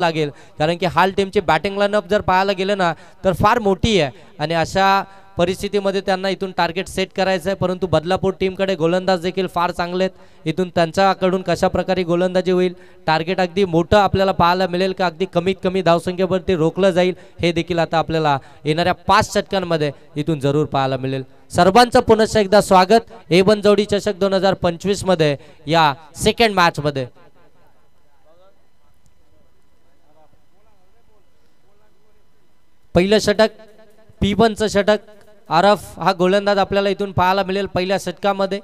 लागेल, कारण की हाल टीमची बॅटिंग लाईनअप जर पाहायला गेलं ना तर फार मोठी आहे आणि अशा परिस्थितीमध्ये त्यांना इथून टार्गेट सेट करायचं आहे. परंतु बदलापूर टीमकडे गोलंदाज देखील फार चांगले आहेत. इथून त्यांच्याकडून कशा प्रकारे गोलंदाजी होईल, टार्गेट अगदी मोठं आपल्याला पाहायला मिळेल का अगदी कमीत कमी धावसंख्येवरती रोखलं जाईल, हे देखील आता आपल्याला येणाऱ्या 5 षटकांमध्ये इथून जरूर पाहायला मिळेल. सर्वांचं पुनश्च एकदा स्वागत A1 जोडी चषक 2025 मध्ये या सेकंड मॅच मध्ये. पहिलं षटक P1चं षटक. आरफ हा गोलंदाज आपल्याला इथून पाहायला मिळेल पहिल्या षटकामध्ये.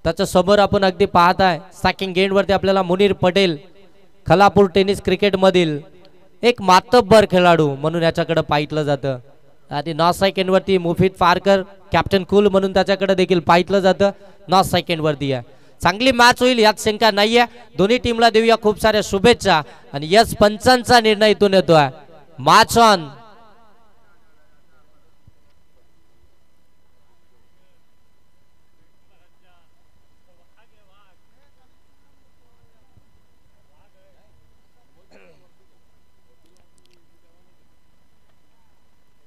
त्याच्या समोर आपण अगदी पाहताय सेकंड गेंडवरती आपल्याला मुनीर पटेल, खलापूर टेनिस क्रिकेट मधील एक मातब्बर खेळाडू म्हणून याच्याकडे पाहिलं जातं. आणि 9 सेकंडवरती मुफीद फारकर, कॅप्टन कूल म्हणून त्याच्याकडे देखील पाहिलं जातं. 9 सेकंडवरती आहे. चांगली मॅच होईल यात शंका नाहीये. दोन्ही टीमला देऊया खूप साऱ्या शुभेच्छा आणि यस पंचांचा निर्णय इथून येतोय. Match on.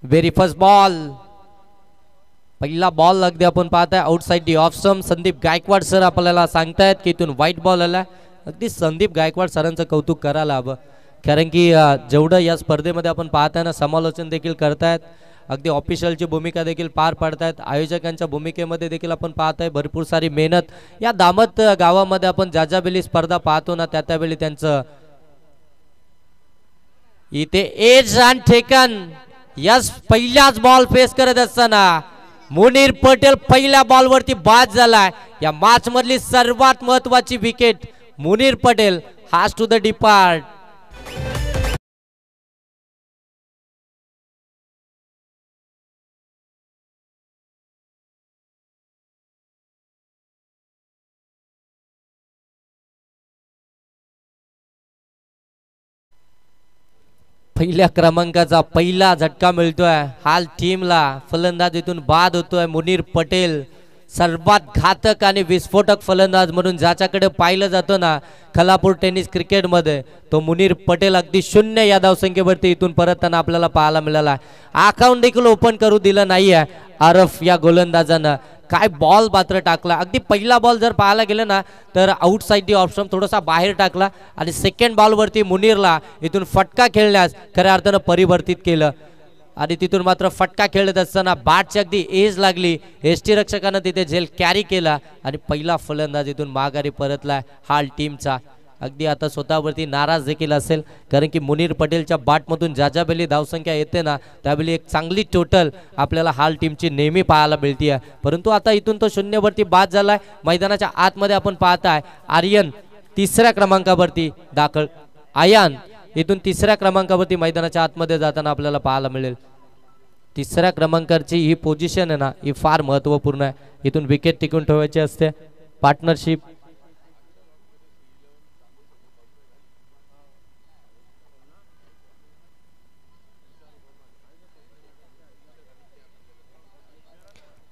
Very first ball. पहिला बॉल अगदी आपण पाहताय outside the off stump. Sandeep Gaikwad sir आपल्याला सांगतायत की इथून व्हाईट बॉल आला. अगदी संदीप गायकवाड सरांचं कौतुक करायला हवं, कारण की जेवढं या स्पर्धेमध्ये आपण पाहताय ना समालोचन देखील करतायत, अगदी ऑफिशियलची भूमिका देखील पार पाडतायत, आयोजकांच्या भूमिकेमध्ये देखील आपण पाहताय भरपूर सारी मेहनत. या दामत गावामध्ये आपण जाजाबेली स्पर्धा पाहतो ना त्यावेळी त्यांचं इथे एज अँड टेकन. यस पहिलाच बॉल फेस करत असताना मुनीर पटेल पहिल्या बॉलवरती बाद झालाय. या मॅच मधली सर्वात महत्वाची wicket Munir Patel has to the depart. पहिल्या क्रमांकाचा पहिला झटका मिळतोय हाल टीमला. फलंदाज इथून बाद होतोय मुनीर पटेल. सर्वात घातक आणि विस्फोटक फलंदाज म्हणून ज्याच्याकडे पाहिलं जातं ना खलापूर टेनिस क्रिकेट मध्ये, तो मुनीर पटेल अगदी 0 या धावसंख्येवरती इथून परतताना आपल्याला पाहायला मिळाला. अकाउंट देखील ओपन करू दिलं नाहीये आरफ या गोलंदाजानं. काय बॉल मात्र टाकला. अगदी पहिला बॉल जर पाहायला गेलं ना तर आउटसाइड दी ऑप्शन थोडासा बाहेर टाकला आणि सेकंड बॉलवरती मुनीरला इथून फटका खेळण्यास खऱ्या अर्थानं परिवर्तित केलं. आणि तिथून मात्र फटका खेळत असताना बॅटची अगदी एज लागली. यष्टीरक्षकानं तिथे झेल कॅरी केला आणि पहिला फलंदाज इथून माघारी परतला हाल टीमचा. अगदी आता स्वतःवरती नाराज देखील असेल, कारण की मुनीर पटेलच्या बॅटमधून ज्यावेळी धावसंख्या येते ना त्यावेळी एक चांगली टोटल आपल्याला हाल टीमची नेहमी पाहायला मिळते आहे. परंतु आता इथून तो 0 वरती बाद झालाय. मैदानाच्या आतमध्ये आपण पाहताय आर्यन 3ऱ्या क्रमांकावरती दाखल. आयान इथून 3ऱ्या क्रमांकावरती मैदानाच्या आतमध्ये जाताना आपल्याला पाहायला मिळेल. 3ऱ्या क्रमांकाची ही पोझिशन आहे ना ही फार महत्वपूर्ण आहे. इथून विकेट टिकून ठेवायची असते. पार्टनरशिप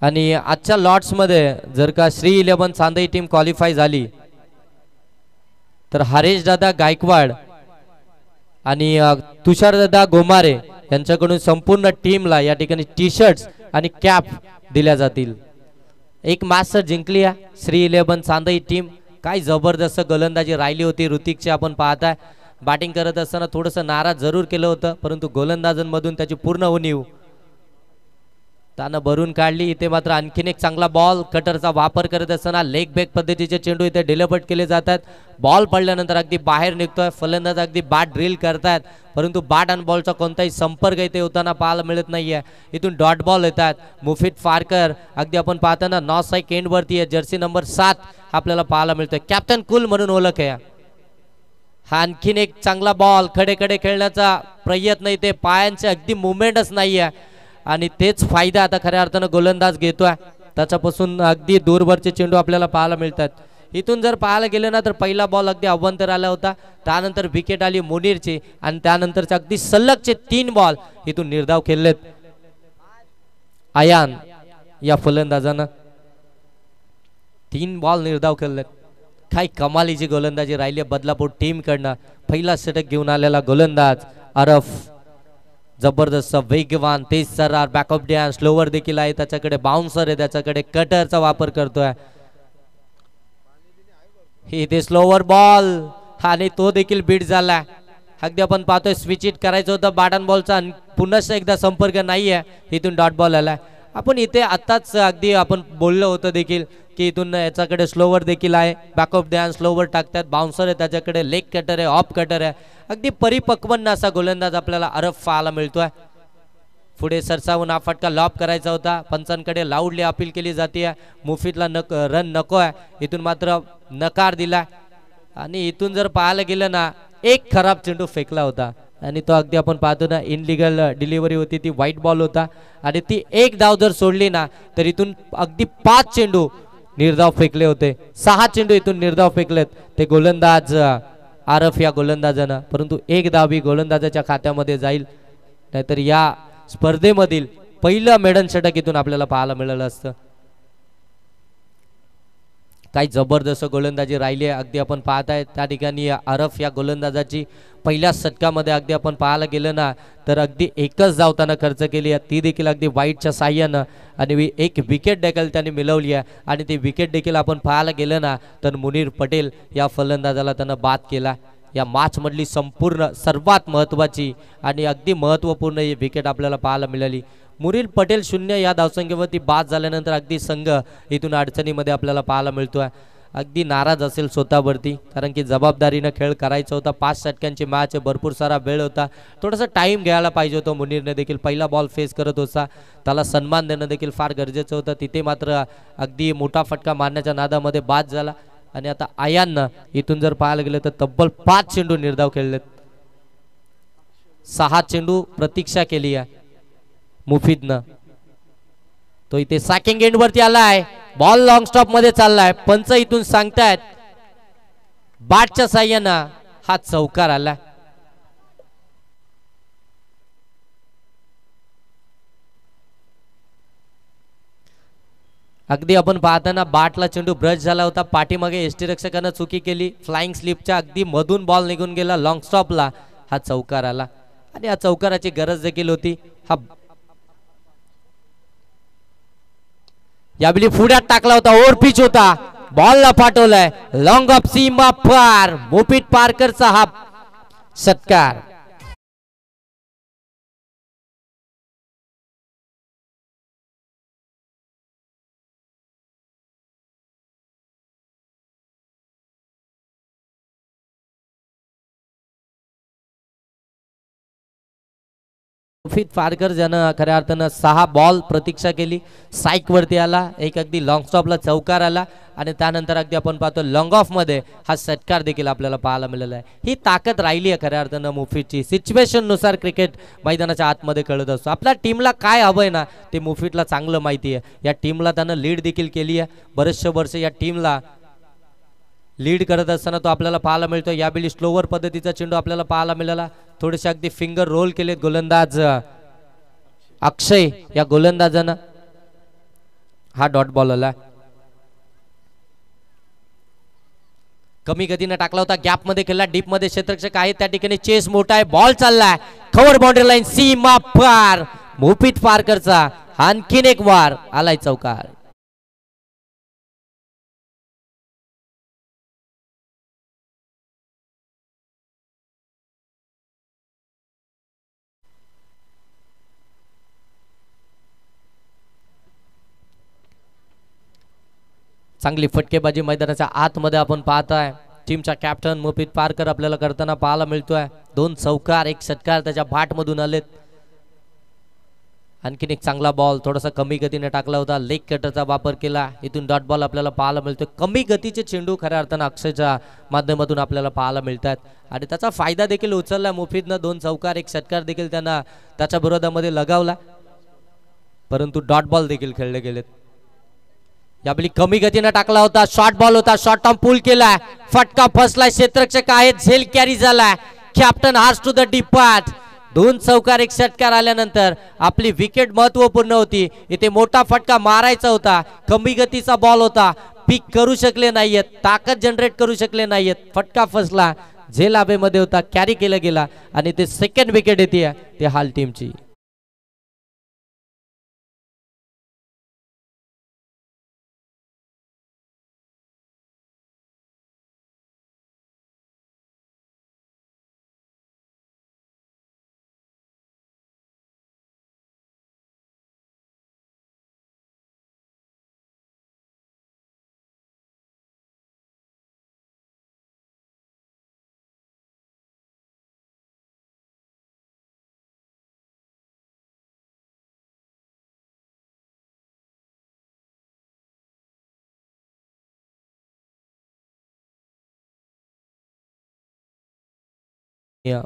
आणि आजच्या लॉट्स मध्ये जर का श्री 11 चांदई टीम क्वालिफाय झाली तर हरेश दादा गायकवाड आणि तुषार दादा गोमारे यांच्याकडून संपूर्ण टीमला या ठिकाणी टी शर्ट्स आणि कॅप दिल्या जातील. एक मॅच जिंकली आहे श्री 11 चांदई टीम. काय जबरदस्त गोलंदाजी राहिली होती ऋतिकची. आपण पाहताय बॅटिंग करत असताना थोडंसं नाराज जरूर केलं होतं, परंतु गोलंदाजांमधून त्याची पूर्ण उणीव त्यानं भरून काढली. इथे मात्र आणखीन एक चांगला बॉल कटरचा वापर करत असताना लेग बॅक पद्धतीचे चेंडू इथे डिलिव्हर्ड केले जातात. बॉल पडल्यानंतर अगदी बाहेर निघतोय. फलंदाज अगदी बॅट ड्रिल करतात, परंतु बॅट आणि बॉलचा कोणताही संपर्क इथे होताना पाहायला मिळत नाहीये. इथून डॉट बॉल येतात. मुफीद फारकर अगदी आपण पाहताना 9 सेकंड वरती आहे. जर्सी नंबर 7 आपल्याला पाहायला मिळतोय. कॅप्टन कूल म्हणून ओळख आहे. हा आणखीन एक चांगला बॉल. खडे खडे खेळण्याचा प्रयत्न इथे, पायांचे अगदी मुवमेंटच नाहीये आणि तेच फायदा आता खऱ्या अर्थानं गोलंदाज घेतोय. त्याच्यापासून अगदी दूरवरचे चेंडू आपल्याला पाहायला मिळतात. इथून जर पाहायला गेलं ना तर पहिला बॉल अगदी अव्वंतर आला होता. त्यानंतर विकेट आली मुनीरची आणि त्यानंतरचे अगदी सलगचे 3 बॉल इथून निर्धाव खेळलेत आयान या फलंदाजानं. 3 बॉल निर्धाव खेळलेत. काय कमालीची गोलंदाजी राहिली बदलापूर टीम कडनं. पहिला षटक घेऊन आलेला गोलंदाज आरफ जबरदस्त वेगवान तेज सर्रार बॅकअप डॅन स्लोवर देखील आहे त्याच्याकडे बाउन्सर आहे त्याच्याकडे कटरचा वापर करतोय. इथे स्लोवर बॉल आणि तो देखील बीट झाला. अगदी आपण पाहतोय स्विच इट करायचं होतं बॅटन बॉलचा पुन्हा एकदा संपर्क नाहीये इथून डॉट बॉल आलाय. आपण इथे आताच अगदी आपण बोललो होतं देखील की इथून याच्याकडे स्लोवर देखील आहे बॅकअप द्या स्लोवर टाकतात बाउन्सर आहे त्याच्याकडे लेग कटर आहे ऑफ कटर आहे. अगदी परिपक्व असा गोलंदाज आपल्याला अरफ पाहायला मिळतोय. पुढे सरसावून हा फटका लॉब करायचा होता पंचांकडे लाऊडली अपील केली जाते. मुफीदला रन नको आहे इथून मात्र नकार दिला आणि इथून जर पाहायला गेलं ना एक खराब चेंडू फेकला होता आणि तो अगदी आपण पाहतो ना इनलिगल डिलिव्हरी होती ती व्हाईट बॉल होता आणि ती एक धाव जर सोडली ना तर इथून अगदी 5 चेंडू निर्धाव फेकले होते. 6 चेंडू इथून निर्धाव फेकलेत ते गोलंदाज आरफ या गोलंदाजानं. परंतु एक धाव ही गोलंदाजाच्या खात्यामध्ये जाईल नाहीतर या स्पर्धेमधील पहिलं मेडन षटक इथून आपल्याला पाहायला मिळालं असतं. काही जबरदस्त गोलंदाजी राहिली आहे अगदी आपण पाहताय त्या ठिकाणी आरफ या गोलंदाजाची पहिल्या षटकामध्ये अगदी आपण पाहायला गेलं ना तर अगदी एकच धावताना खर्च केली आहे ती देखील अगदी वाईटच्या साह्यानं आणि एक विकेट देखील त्यांनी मिळवली आहे आणि ती विकेट देखील आपण पाहायला गेलं ना तर मुनीर पटेल या फलंदाजाला त्यानं बाद केला. या मॅच मधली संपूर्ण सर्वात महत्त्वाची आणि अगदी महत्त्वपूर्ण ही विकेट आपल्याला पाहायला मिळाली. मुनीर पटेल 0 या धावसंख्येवरती बाद झाल्यानंतर अगदी संघ इथून अडचणीमध्ये आपल्याला पाहायला मिळतोय. अगदी नाराज असेल स्वतःवरती कारण की जबाबदारीनं खेळ करायचा होता. 5 षटकांची मॅच भरपूर सारा वेळ होता थोडासा टाइम घ्यायला पाहिजे होतं. मुनीरने देखील पहिला बॉल फेस करत होता त्याला सन्मान देणं देखील फार गरजेचं होतं. तिथे मात्र अगदी मोठा फटका मारण्याच्या नादामध्ये बाद झाला आणि आता आयाननं इथून जर पाहायला गेलं तर तब्बल 5 चेंडू निर्धाव खेळलेत. 6 चेंडू प्रतीक्षा केली आहे मुफीदनं. तो इथे सॅकिंग एंड वरती आलाय बॉल लॉंग स्टॉप मध्ये चाललाय पंच इथून सांगतायत बॅटच्या साह्यानं हा चौकार आला. अगदी आपण पाहताना बॅटला चेंडू ब्रश झाला होता पाठीमागे एसटी रक्षकानं चुकी केली फ्लाइंग स्लिपच्या अगदी मधून बॉल निघून गेला लॉंग स्टॉपला हा चौकार आला आणि या चौकाराची गरज देखील होती. हा यावेळी पुढ्यात टाकला होता ओव्हर पिच होता बॉलला पाठवलाय लॉंग ऑफ सीमा पार मुफीद पारकरचा हा षटकार. मुफीद पारकर ज्यानं खऱ्या अर्थानं 6 बॉल प्रतीक्षा केली साईक वरती आला एक अगदी लॉंग स्टॉपला चौकार आला आणि त्यानंतर अगदी आपण पाहतो लॉंग ऑफ मध्ये हा षटकार देखील आपल्याला पाहायला मिळाला आहे. ही ताकद राहिली आहे खऱ्या अर्थानं मुफीदची. सिच्युएशन नुसार क्रिकेट मैदानाच्या आतमध्ये कळत असतो. आपल्या टीमला काय हवंय ना ते मुफीदला चांगलं माहिती आहे. या टीमला त्यानं लीड देखील केली आहे बरेचशे वर्ष या टीमला लीड करत असताना तो आपल्याला पाहायला मिळतो. यावेळी स्लोवर पद्धतीचा चेंडू आपल्याला पाहायला मिळाला थोडेसे अगदी फिंगर रोल केलेत गोलंदाज अक्षय या गोलंदाजानं हा डॉट बॉल आला. कमी गतीने टाकला होता गॅप मध्ये खेळला डीप मध्ये क्षेत्ररक्षक आहे त्या ठिकाणी चेस मोठा आहे बॉल चाललाय कव्हर बाउंड्री लाईन सीमा पार मुफीद पारकरचा आणखीन एक वार आलाय चौकार. चांगली फटकेबाजी मैदानाच्या आतमध्ये आपण पाहताय. टीमचा कॅप्टन मुफीद पारकर आपल्याला करताना पाहायला मिळतोय. 2 चौकार 1 षटकार त्याच्या बॅट मधून आलेत. आणखीन एक चांगला बॉल थोडासा कमी गतीने टाकला होता लेग कटरचा वापर केला इथून डॉट बॉल आपल्याला पाहायला मिळतोय. कमी गतीचे चेंडू खऱ्या अर्थानं अक्षयच्या माध्यमातून आपल्याला पाहायला मिळतात आणि त्याचा फायदा देखील उचलला मुफीदनं. 2 चौकार 1 षटकार देखील त्यांना त्याच्या विरोधामध्ये लगावला परंतु डॉट बॉल देखील खेळले गेलेत. यावेळी कमी गतीने टाकला होता शॉर्ट बॉल होता शॉर्ट टर्म पुल केलाय फटका फसलाय क्षेत्ररक्षक आहेत झेल कॅरी झालाय कॅप्टन हार्स टू द डीप पार्ट. 2 चौकार 1 षटकार आल्यानंतर आपली विकेट महत्वपूर्ण होती. इथे मोठा फटका मारायचा होता कमी गतीचा बॉल होता पीक करू शकले नाहीयेत, ताकद जनरेट करू शकले नाहीयेत. फटका फसला, झेल आबेमध्ये होता, कॅरी केला गेला आणि ते सेकंड विकेट येते ते हाल टीमची.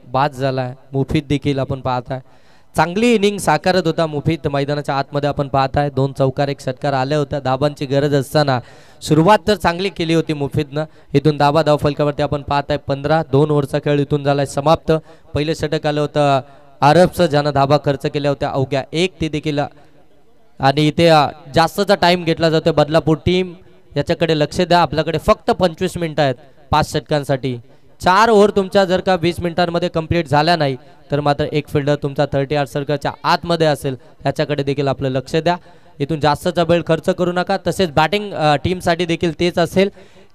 बाद झालाय. मुफीद देखील आपण पाहताय चांगली इनिंग साकारत होता मुफीद. मैदानाच्या आतमध्ये आपण पाहताय 2 चौकार 1 षटकार आल्या होत्या. धाबांची गरज असताना सुरुवात तर चांगली केली होती मुफीदनं. इथून धाबा धाव फलकावरती आपण पाहताय 15. 2 ओव्हरचा खेळ इथून झालाय समाप्त. पहिले षटक आलं होतं आरबचं, ज्यानं धाबा खर्च केल्या होत्या अवघ्या 1. ते देखील आणि इथे जास्तचा टाइम घेतला जातोय. बदलापूर टीम याच्याकडे लक्ष द्या. आपल्याकडे फक्त 25 मिनिटं आहेत 5 षटकांसाठी. 4 ओव्हर तुमच्या जर का 20 मिनिटांमध्ये कंप्लीट झाल्या नाही तर मात्र एक फिल्डर तुमचा 30 सर्कलच्या आतमध्ये असेल, याच्याकडे देखील आपलं लक्ष द्या. इथून जास्तचा वेळ खर्च करू नका. तसेच बॅटिंग टीमसाठी देखील तेच असेल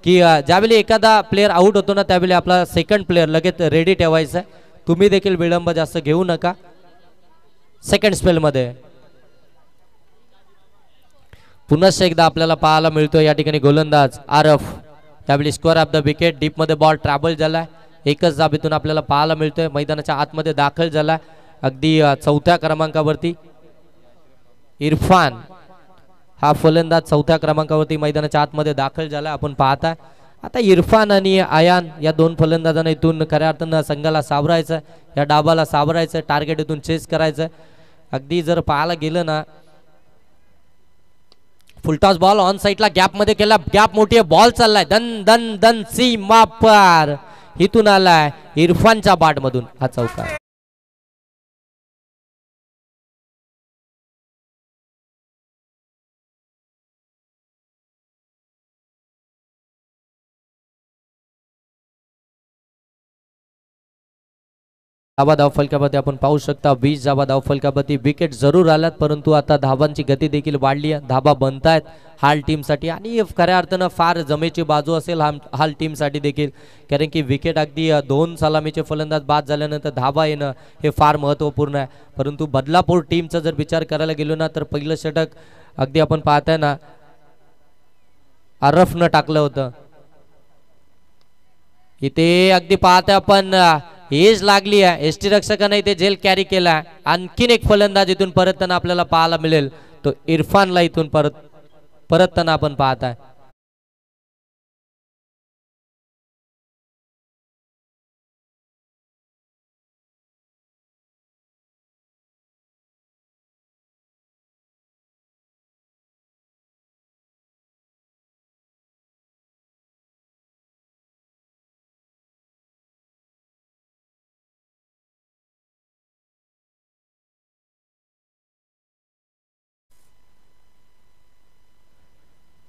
की ज्यावेळी एखादा प्लेअर आउट होतो ना त्यावेळी आपला सेकंड प्लेअर लगेच रेडी ठेवायचा आहे. तुम्ही देखील विलंब जास्त घेऊ नका. सेकंड स्पेलमध्ये पुन्हा एकदा आपल्याला पाहायला मिळतो या ठिकाणी गोलंदाज आरफ. त्यावेळी score of the wicket. Deep मध्ये बॉल ट्रॅव्हल झालाय. एकच धाबेतून आपल्याला पाहायला मिळतोय. मैदानाच्या आतमध्ये दाखल झाला अगदी 4थ्या क्रमांकावरती इरफान हा फलंदाज 4थ्या क्रमांकावरती मैदानाच्या आतमध्ये दाखल झाला. आपण पाहताय आता इरफान आणि आयान या 2 फलंदाजांना इथून खऱ्या अर्थानं संघाला सावरायचं, या डाबाला सावरायचं, टार्गेट इथून चेस करायचं. अगदी जर पाहायला गेलं ना फुलटॉस बॉल ऑन साइडला गॅप मध्ये केला. गॅप मोठी आहे. बॉल चाललाय दन दन दन सीमा पार. इथून आलाय इरफानच्या बॅट मधून हा चौकार. धाबा धाव फलकावरती आपण पाहू शकता 20 धाबा धाव फलकावरती. विकेट जरूर आल्यात परंतु आता धाबांची गती देखील वाढली आहे. धाबा बनतायत हाल टीमसाठी आणि खऱ्या अर्थानं फार जमेची बाजू असेल हाल टीमसाठी देखील, कारण की विकेट अगदी 2 सलामीचे फलंदाज बाद झाल्यानंतर धाबा येणं हे फार महत्त्वपूर्ण आहे. परंतु बदलापूर टीमचा जर विचार करायला गेलो ना तर पहिलं षटक अगदी आपण पाहताय ना आरफनं टाकलं होतं. इथे अगदी पाहताय आपण एज लागली आहे. एसटी रक्षकाने इथे झेल कॅरी केला. आणखीन एक फलंदाज इथून परतताना आपल्याला पाहायला मिळेल, तो इरफानला इथून परतताना आपण पाहताय.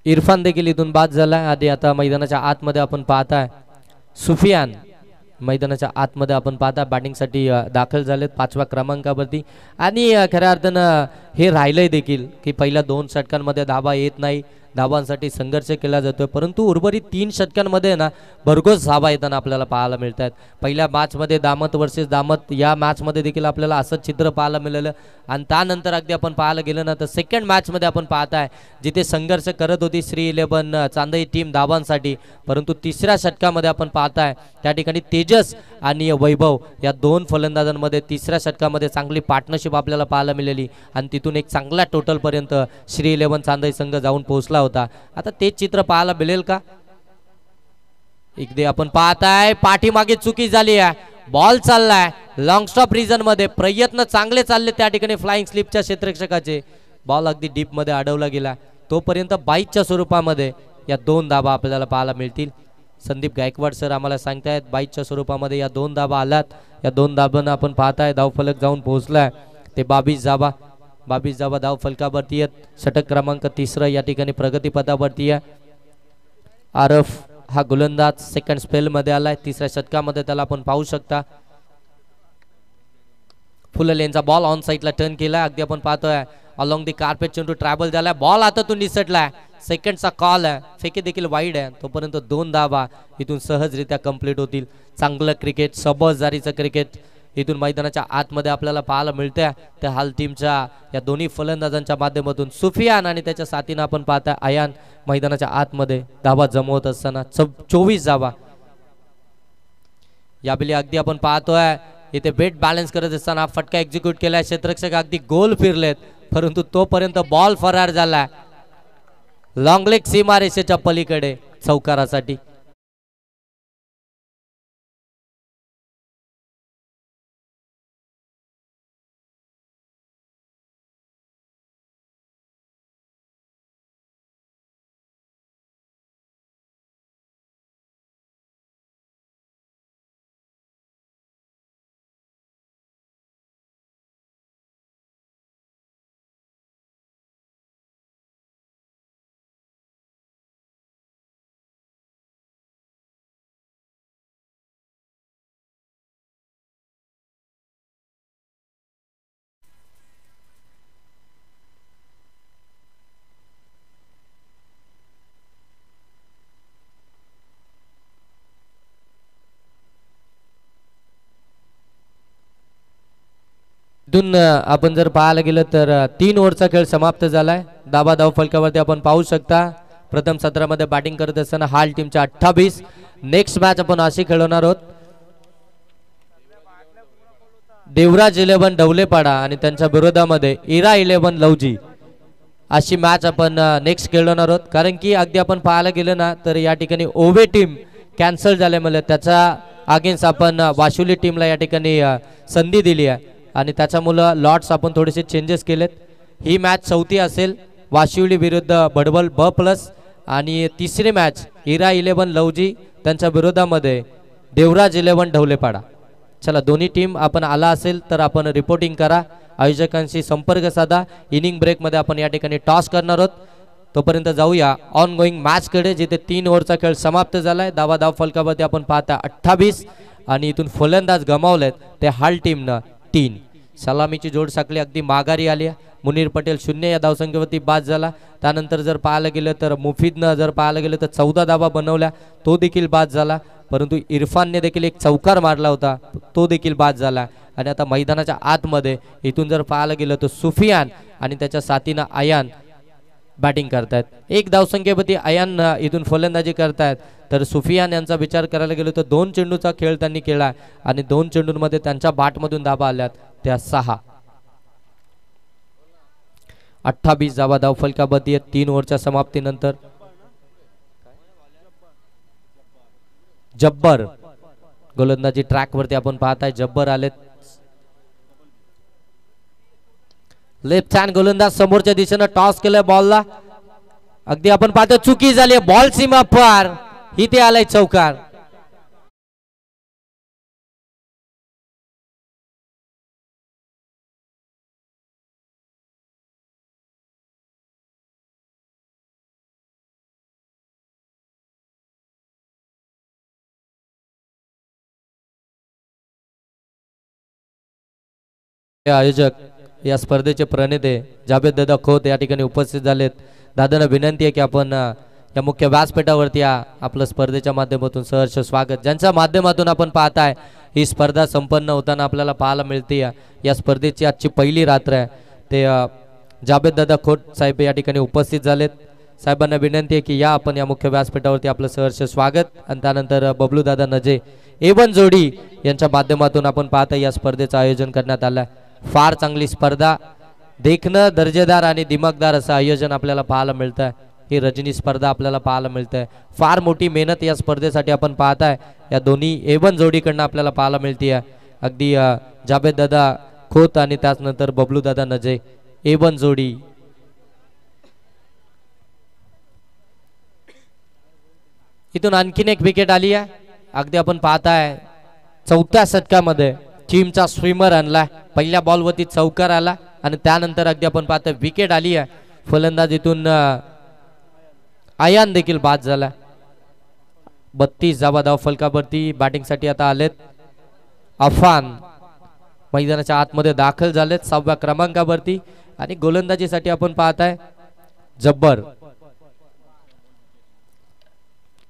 इरफान देखील इथून बाद झाला. आधी आता मैदानाच्या आतमध्ये आपण पाहताय सुफियान मैदानाच्या आतमध्ये आपण पाहता बॅटिंगसाठी दाखल झालेत 5व्या क्रमांकावरती. आणि खऱ्या अर्थानं हे राहिलंय देखील की पहिल्या 2 षटकांमध्ये धाबा येत नाही, धाबांसाठी संघर्ष केला जातोय. परंतु उर्वरित 3 षटकांमध्ये ना भरघोस धाबा येताना आपल्याला पाहायला मिळतात. पहिल्या मॅचमध्ये दामत वर्सेस दामत या मॅचमध्ये देखील आपल्याला असंच चित्र पाहायला मिळालं. आणि त्यानंतर अगदी आपण पाहायला गेलं ना तर सेकंड मॅचमध्ये आपण पाहताय जिथे संघर्ष करत होती श्री 11 चांदई टीम धाबांसाठी, परंतु 3ऱ्या षटकामध्ये आपण पाहताय त्या ठिकाणी तेजस आणि वैभव या 2 फलंदाजांमध्ये 3ऱ्या षटकामध्ये चांगली पार्टनरशिप आपल्याला पाहायला मिळाली आणि तिथून एक चांगल्या टोटलपर्यंत श्री 11 चांदई संघ जाऊन पोहोचला होता. आता तेच चित्र पाहायला मिळेल का? इकडे आपण पाहताय पाठीमागे चुकी झाली आहे. बॉल चाललाय लॉंग स्टॉप रिजन मध्ये. प्रयत्न चांगले चालले त्या ठिकाणी फ्लाइंग स्लिपच्या क्षेत्ररक्षकाचे. बॉल अगदी डीप मध्ये अडवला गेला. तोपर्यंत बाईकच्या स्वरूपामध्ये या 2 धाबा आपल्याला पाहायला मिळतील. संदीप गायकवाड सर आम्हाला सांगतायत बाईकच्या स्वरूपामध्ये या 2 धाबा आल्यात. या 2 धाबांना आपण पाहताय धावफलक जाऊन पोहोचलाय ते 22 धाबा. 22 धाबा धाव फलकावरती आहेत. षटक क्रमांक 3 या ठिकाणी प्रगतीपथावरती आहे. आरफ हा गोलंदाज सेकंड स्पेल मध्ये आलाय, तिसऱ्या षटकामध्ये त्याला आपण पाहू शकता. फुल लेनचा बॉल ऑन साईडला टर्न केलाय. अगदी आपण पाहतोय अलॉंग दी कार्पेट चेंडू ट्रॅव्हल झालाय. बॉल हातातून निसटलाय. सेकंडचा कॉल आहे. फेके देखील वाईड आहे. तोपर्यंत 2 धावा इथून सहजरित्या कंप्लीट होतील. चांगलं क्रिकेट, सबजारीचं क्रिकेट इथून मैदानाच्या आतमध्ये आपल्याला पाहायला मिळतंय. त्या हाल टीमच्या या दोन्ही फलंदाजांच्या माध्यमातून सुफियान आणि त्याच्या साथीनं आपण पाहताय अयान मैदानाच्या आतमध्ये धावा जमवत असताना 24 धावा. यावेळी अगदी आपण पाहतोय इथे बेट बॅलन्स करत असताना फटका एक्झिक्यूट केलाय. क्षेत्ररक्षक अगदी गोल फिरलेत, परंतु तोपर्यंत बॉल फरार झालाय लॉंग लेग सीमारेषेच्या पलीकडे चौकारासाठी. इथून आपण जर पाहायला गेलं तर 3 ओव्हरचा खेळ समाप्त झालाय. धावा धाव फलकावरती आपण पाहू शकता. प्रथम सत्रामध्ये बॅटिंग करत असताना हाल टीमच्या 28. नेक्स्ट मॅच आपण अशी खेळवणार आहोत देवराज 11 ढवलेपाडा आणि त्यांच्या विरोधामध्ये इरा 11 लवजी अशी मॅच आपण नेक्स्ट खेळवणार आहोत. कारण की अगदी आपण पाहायला गेलं ना तर या ठिकाणी ओवे टीम कॅन्सल झाल्यामुळे त्याचा अगेन्स्ट आपण वाशुली टीमला या ठिकाणी संधी दिली आहे आणि त्याच्यामुळे लॉट्स आपण थोडेसे चेंजेस केलेत. ही मॅच चौथी असेल वाशिवली विरुद्ध बडबल B+ आणि तिसरी मॅच इरा 11 लवजी त्यांच्या विरोधामध्ये देवराज 11 ढवलेपाडा. चला दोन्ही टीम आपण आला असेल तर आपण रिपोर्टिंग करा, आयोजकांशी संपर्क साधा. इनिंग ब्रेकमध्ये आपण या ठिकाणी टॉस करणार आहोत. तोपर्यंत जाऊया ऑन गोईंग मॅचकडे जिथे 3 ओव्हरचा खेळ समाप्त झालाय. धावा धाव फलकावरती आपण पाहता 28 आणि इथून फलंदाज गमावलेत ते हाल टीमनं 3. सलामीची जोड साखळी अगदी माघारी आली. मुनीर पटेल 0 या धावसंख्येवरती बाद झाला. त्यानंतर जर पाहायला गेलं तर मुफीदनं जर पाहायला गेलं तर 14 धावा बनवल्या, तो देखील बाद झाला. परंतु इरफानने देखील एक चौकार मारला होता, तो देखील बाद झाला. आणि आता मैदानाच्या आतमध्ये इथून जर पाहायला गेलं तर सुफियान आणि त्याच्या साथीनं अयान बॅटिंग करतायत. 1 धावसंख्येवरती अयान इथून फलंदाजी करतायत तर सुफियान यांचा विचार करायला गेलो तर 2 चेंडूचा खेळ त्यांनी केला आणि 2 चेंडूंमध्ये त्यांच्या बॅटमधून धावा आल्यात त्या 6. 28 धावा धाव फलकावरती आहेत 3 ओव्हरच्या समाप्तीनंतर. जब्बर गोलंदाजी ट्रॅक वरती आपण पाहताय. जब्बर आलेत. लेफ्ट हँड गोलंदाज समोरच्या दिशेनं टॉस केलाय बॉलला. अगदी आपण पाहतो चुकी झाली, बॉल सीमा पार. इथे आलाय चौकार. आयोजक या स्पर्धेचे प्रणेते जावेद दादा खोत या ठिकाणी उपस्थित झालेत. दादांना विनंती आहे की आपण या मुख्य व्यासपीठावरती आपलं स्पर्धेच्या माध्यमातून सहर्ष स्वागत. ज्यांच्या माध्यमातून आपण पाहताय ही स्पर्धा संपन्न होताना आपल्याला पाहायला मिळते. या स्पर्धेची आजची पहिली रात्र आहे. ते जावेद दादा खोत साहेब या ठिकाणी उपस्थित झालेत. साहेबांना विनंती आहे की या आपण या मुख्य व्यासपीठावरती आपलं सहर्ष स्वागत. आणि त्यानंतर बबलू दादा नजे A1 जोडी यांच्या माध्यमातून आपण पाहताय या स्पर्धेचं आयोजन करण्यात आलं. फार चांगली स्पर्धा, देखणं दर्जेदार आणि दिमागदार असं आयोजन आपल्याला पाहायला मिळतंय. ही रजनी स्पर्धा आपल्याला पाहायला मिळते. फार मोठी मेहनत या स्पर्धेसाठी आपण पाहताय या दोन्ही A1 जोडीकडनं आपल्याला पाहायला मिळते. अगदी जावेद दादा खोत आणि त्यानंतर बबलू दादा नजे A1 जोडी. इथून आणखीन एक विकेट आली आहे. अगदी आपण पाहताय 4थ्या षटकामध्ये टीमचा स्विमर आणलाय. पहिल्या बॉलवरती चौकार आला आणि त्यानंतर अगदी आपण पाहतोय विकेट आली आहे. फलंदाज इथून अयान देखील बाद झाला. 32 धावा धाव फलकावरती बॅटिंगसाठी आता आलेत अफान, मैदानाच्या आतमध्ये दाखल झालेत 6व्या क्रमांकावरती. आणि गोलंदाजीसाठी आपण पाहताय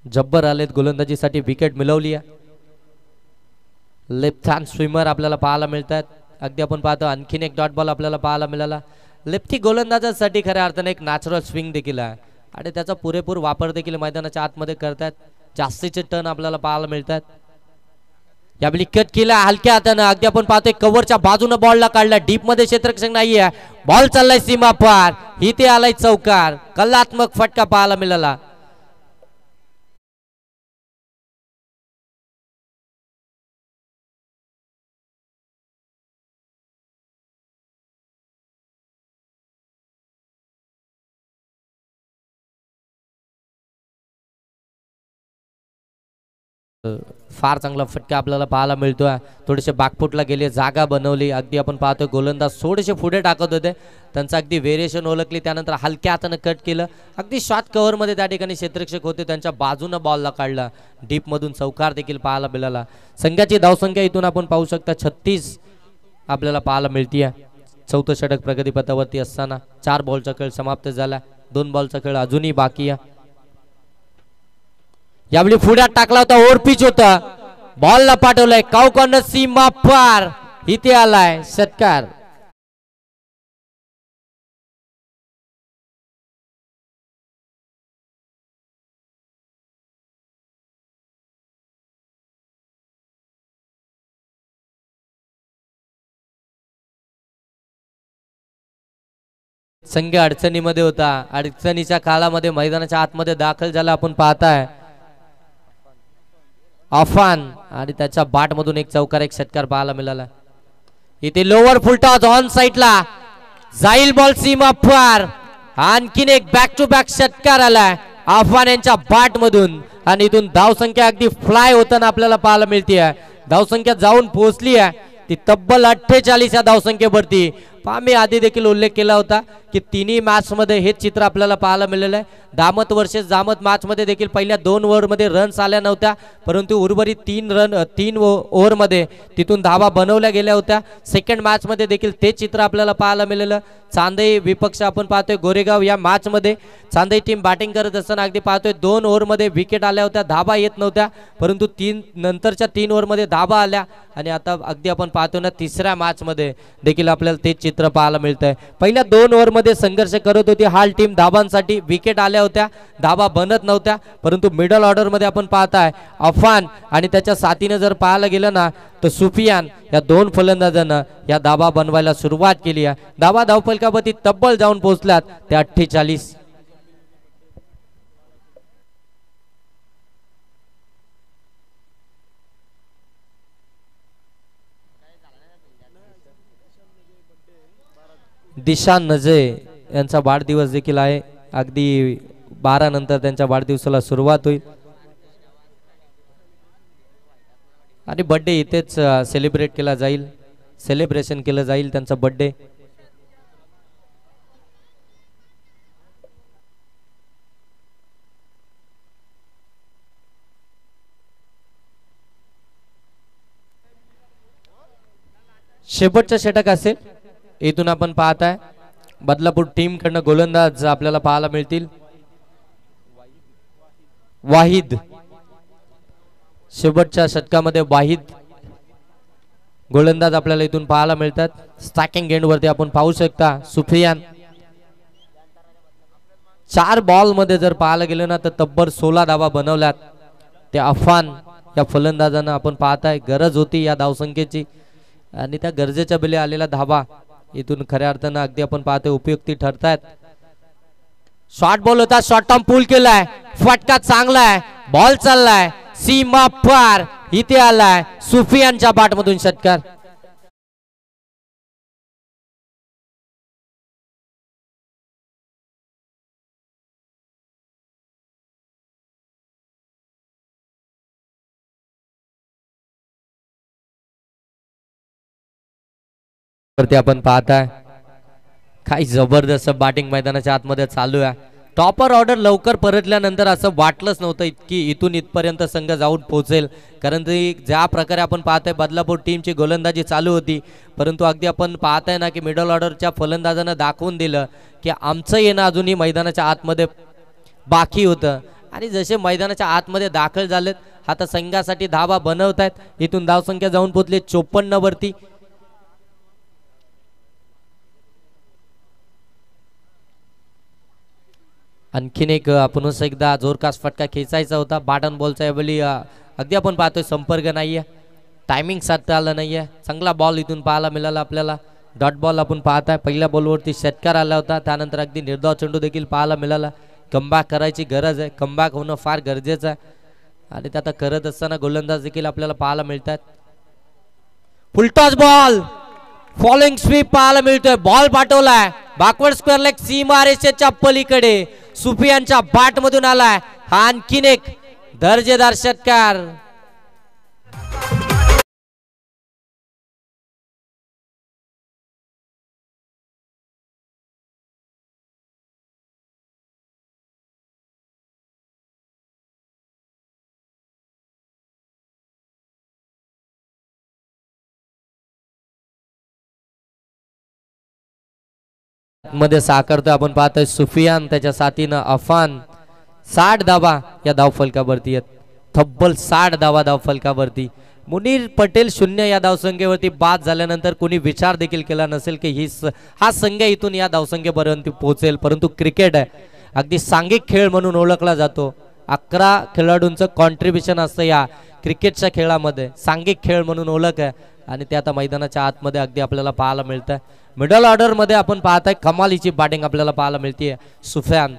जब्बर आलेत गोलंदाजीसाठी. विकेट मिळवली आहे. लेफ्ट हँड स्विमर आपल्याला पाहायला मिळतात. अगदी आपण पाहतो आणखीन एक डॉट बॉल आपल्याला पाहायला मिळाला. लेफ्टी गोलंदाजासाठी खऱ्या अर्थाने एक नॅचरल स्विंग देखील आहे आणि त्याचा पुरेपूर वापर देखील मैदानाच्या आतमध्ये करतात. जास्तीचे टर्न आपल्याला पाहायला मिळतात. यावेळी कट केला हलक्या हातानं. अगदी आपण पाहतोय कव्हरच्या बाजूने बॉलला काढला. डीप मध्ये क्षेत्ररक्षक नाहीये. बॉल चाललाय सीमा पार. इथे आलाय चौकार. कलात्मक फटका पाहायला मिळाला. फार चांगला फटका आपल्याला पाहायला मिळतोय. थोडेसे बॅकफुटला गेले, जागा बनवली. अगदी आपण पाहतोय गोलंदाज थोडेसे पुढे टाकत होते, त्यांचं अगदी व्हेरिएशन ओळखली. त्यानंतर हलक्या हाताने कट केलं. अगदी शॉर्ट कव्हर मध्ये त्या ठिकाणी क्षेत्ररक्षक होते, त्यांच्या बाजूने बॉलला काढला. डीप मधून चौकार देखील पाहायला मिळाला. संघाची धावसंख्या इथून आपण पाहू शकता 36 आपल्याला पाहायला मिळतीये. चौथं षटक प्रगतीपथावरती असताना 4 बॉलचा खेळ समाप्त झाला. 2 बॉलचा खेळ अजूनही बाकी आहे. यावेळी पुढ्यात टाकला होता, ओव्हर पिच होता. बॉलला पाठवलाय काउ कॉर्नर सीमा पार. इथे आलाय षटकार. संघ अडचणीमध्ये होता. अडचणीच्या काळामध्ये मैदानाच्या आतमध्ये दाखल झाला. आपण पाहताय अफान आणि त्याच्या बाट मधून एक चौकार, एक षटकार पाहायला मिळाला. इथे लोअर फुलटॉस ऑन साइडला जाईल बॉल सीमा पार. आणखीन एक बॅक टू बॅक षटकार आलाय अफान यांच्या बाट मधून आणि इथून धावसंख्या अगदी फ्लाय होताना आपल्याला पाहायला मिळते. धावसंख्या जाऊन पोहोचली आहे ती तब्बल 48 या धावसंख्येवरती. मी आधी देखील उल्लेख केला होता की तिन्ही मॅच मध्ये हेच चित्र आपल्याला पाहायला मिळालं आहे. दामत वर्सेस जामत मॅच मध्ये देखील पहिल्या 2 ओव्हर मध्ये रन्स आल्या नव्हत्या, परंतु उर्वरित 3 ओव्हर मध्ये तिथून धावा बनवल्या गेल्या होत्या. सेकंड मॅच मध्ये देखील ते चित्र आपल्याला पाहायला मिळालं. चांदई विपक्ष आपण पाहतोय गोरेगाव या मॅच मध्ये चांदई टीम बॅटिंग करत असताना अगदी पाहतोय 2 ओव्हर मध्ये विकेट आल्या होत्या, धावा येत नव्हत्या, परंतु नंतरच्या 3 ओव्हर मध्ये धावा आल्या. आणि आता अगदी आपण पाहतो ना तिसऱ्या मॅच मध्ये देखील आपल्याला ते चित्र पाहायला मिळतंय. पहिल्या 2 ओव्हर मध्ये संघर्ष करत होती हाल टीम धावांसाठी. विकेट आल्या होत्या, धावा बनत नव्हत्या, परंतु मिडल ऑर्डर मध्ये आपण पाहताय अफान आणि त्याच्या साथीने जर पाहायला गेलं ना तर सुफियान या 2 फलंदाजांना या धावा बनवायला सुरुवात केली आहे. धावा धावफलकावरती तब्बल जाऊन पोहोचल्यात ते 48. दिशा नजे यांचा वाढदिवस देखील आहे. अगदी 12 नंतर त्यांच्या वाढदिवसाला सुरुवात होईल आणि बर्थडे इथेच सेलिब्रेट केला जाईल, सेलिब्रेशन केलं जाईल त्यांचा बर्थडे. शेवटचं षटक असेल. इथून आपण पाहताय बदलापूर टीम कडनं गोलंदाज आपल्याला पाहायला मिळतील. वाहिद शेवटच्या षटकामध्ये वाहिद गोलंदाज आपल्याला इथून पाहायला मिळतात. स्टॅकिंग एंड वरती आपण पाहू शकता सुफियान. 4 बॉल मध्ये जर पाहायला गेलं ना तर तब्बल 16 धावा बनवल्यात. ते अफान या फलंदाजांना आपण पाहताय गरज होती या धावसंख्येची आणि त्या गरजेच्या बेले आलेल्या धावा इथून खऱ्या अर्थानं अगदी आपण पाहतोय उपयुक्ती ठरतायत. शॉर्ट बॉल होता, शॉर्ट टर्म पूल केलाय, फटका चांगला आहे, बॉल चाललाय सीमा पार. इथे आलाय सुफियानच्या बाट मधून षटकार. वरती आपण पाहताय काही जबरदस्त बॅटिंग मैदानाच्या आतमध्ये चालू आहे. टॉपर ऑर्डर लवकर परतल्यानंतर असं वाटलंच नव्हतं की इथून इथपर्यंत संघ जाऊन पोहोचेल, कारण ती ज्या प्रकारे आपण पाहतोय बदलापूर टीमची गोलंदाजी चालू होती, परंतु अगदी आपण पाहताय ना की मिडल ऑर्डरच्या फलंदाजानं दाखवून दिलं की आमचं येणं अजूनही मैदानाच्या आतमध्ये बाकी होतं आणि जसे मैदानाच्या आतमध्ये दाखल झालेत आता संघासाठी धावा बनवत आहेत. इथून धावसंख्या जाऊन पोहोचली 54 वरती. आणखीन एक पुन्हा एकदा जोरकास फटका खेचायचा होता. बॅटन बॉलचा यावेळी अगदी आपण पाहतोय संपर्क नाहीये, टायमिंग साधता आलं नाहीये. चांगला बॉल इथून पाहायला मिळाला आपल्याला. डॉट बॉल आपण पाहताय. पहिल्या बॉलवरती षटकार आला होता, त्यानंतर अगदी निर्धाव चेंडू देखील पाहायला मिळाला. कमबॅक करायची गरज आहे, कमबॅक होणं फार गरजेचं आहे आणि ते आता करत असताना गोलंदाज देखील आपल्याला पाहायला मिळतात. फुलटॉस बॉल, फॉलोइंग स्वीप पाहायला मिळतोय. बॉल पाठवलाय बॅकवर्ड स्क्वेअर लेग सीमारेषेच्या पलीकडे, सुफियानच्या बॅट मधून आलाय. हा आणखीन एक दर्जेदार षटकार. मध्ये साकारतोय आपण पाहतोय सुफियान, त्याच्या साथीनं अफान. 60 धावा या धावफलकावरती आहेत. तब्बल 60 धावा धावफलकावरती. मुनीर पटेल 0 या धावसंख्येवरती बाद झाल्यानंतर कोणी विचार देखील केला नसेल की हा संघ इथून या धावसंख्येपर्यंत पोहोचेल, परंतु क्रिकेट आहे, अगदी सांघिक खेळ म्हणून ओळखला जातो. 11 खेळाडूंचं कॉन्ट्रीब्युशन असतं या क्रिकेटच्या खेळामध्ये, सांघिक खेळ म्हणून ओळख आहे आणि ते आता मैदानाच्या आतमध्ये अगदी आपल्याला पाहायला मिळतं. मिडल ऑर्डर मध्ये आपण पाहताय कमालीची बॅटिंग आपल्याला पाहायला मिळते. सुफियान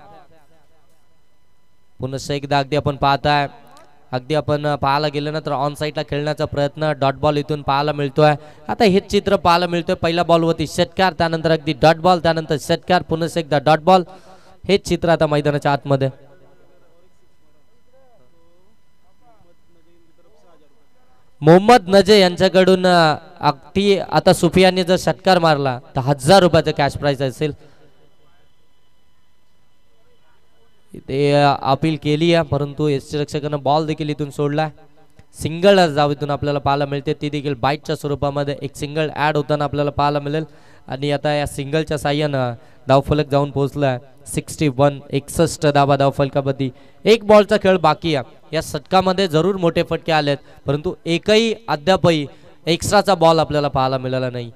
पुन्हा एकदा अगदी आपण पाहताय, अगदी आपण पाहायला गेलं ना तर ऑन साईडला खेळण्याचा प्रयत्न, डॉट बॉल इथून पाहायला मिळतोय. आता हेच चित्र पाहायला मिळतोय. पहिल्या बॉलवरती षटकार, त्यानंतर अगदी डॉट बॉल, त्यानंतर षटकार, पुन्हा एकदा डॉट बॉल. हेच चित्र आता मैदानाच्या आतमध्ये. मोहम्मद नजे यांच्याकडून अगदी आता सुफियानने जर षटकार मारला तर 1000 रुपयाचं कॅश प्राइज असेल. ते अपील केली आहे, परंतु यष्टिरक्षकानं बॉल देखील इथून सोडला. सिंगल जाव इथून आपल्याला पाहायला मिळते, ती देखील बाईटच्या स्वरूपामध्ये एक सिंगल ऍड होताना आपल्याला पाहायला मिळेल आणि आता या सिंगलच्या साह्यानं धावफलक जाऊन पोहोचलाय 61. 61 धावा धावफलकावरती. एक बॉलचा खेळ बाकी आहे. या षटकामध्ये जरूर मोठे फटके आलेत, परंतु एकही अद्यापही एक्स्ट्राचा बॉल आपल्याला पाहायला मिळाला नाही.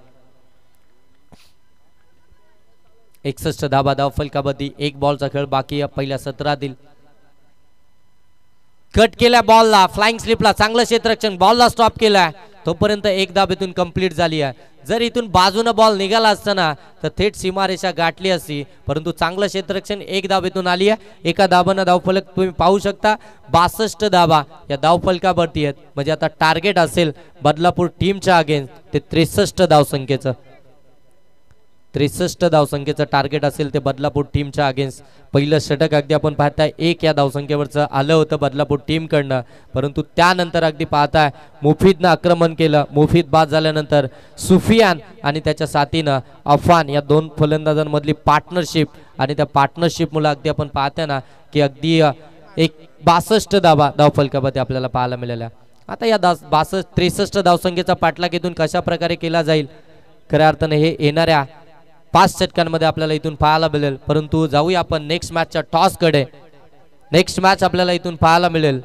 61 धावा धावफलकावरती. एक बॉलचा खेळ बाकी आहे पहिल्या 17तील. कट केल्या बॉलला, फ्लाइंग स्लिपला, चांगलं क्षेत्ररक्षण, बॉलला स्टॉप केलाय, तोपर्यंत एक धाब इथून कंप्लीट झाली आहे. जर इथून बाजूने बॉल निघाला असताना तर थेट सीमारेषा गाठली असती, परंतु चांगलं क्षेत्ररक्षण, एक धाब इथून आली आहे. एका धाबानं धावफलक तुम्ही पाहू शकता 62 धाबा या धावफलकावरती आहेत. म्हणजे आता टार्गेट असेल बदलापूर टीमच्या अगेन्स्ट ते 63 धावसंख्येचं. 63 धावसंख्येचं टार्गेट असेल ते बदलापूर टीमच्या अगेन्स्ट. पहिलं षटक अगदी आपण पाहताय 1 या धावसंख्येवरचं आलं होतं बदलापूर टीमकडनं, परंतु त्यानंतर अगदी पाहताय मुफीदनं आक्रमण केलं. मुफीद बाद झाल्यानंतर सुफियान आणि त्याच्या साथीनं अफान या दोन फलंदाजांमधली पार्टनरशिप आणि त्या पार्टनरशिपमुळे अगदी आपण पाहताय ना की अगदी एक 62 धावा धावफलकामध्ये आपल्याला पाहायला मिळाल्या. आता या 63 धावसंख्येचा पाठलाग इथून कशा प्रकारे केला जाईल, खऱ्या अर्थाने हे येणाऱ्या 5 षटकांमध्ये आपल्याला इथून पाहायला मिळेल. परंतु जाऊया आपण नेक्स्ट मॅचच्या टॉस कडे. नेक्स्ट मॅच आपल्याला इथून पाहायला मिळेल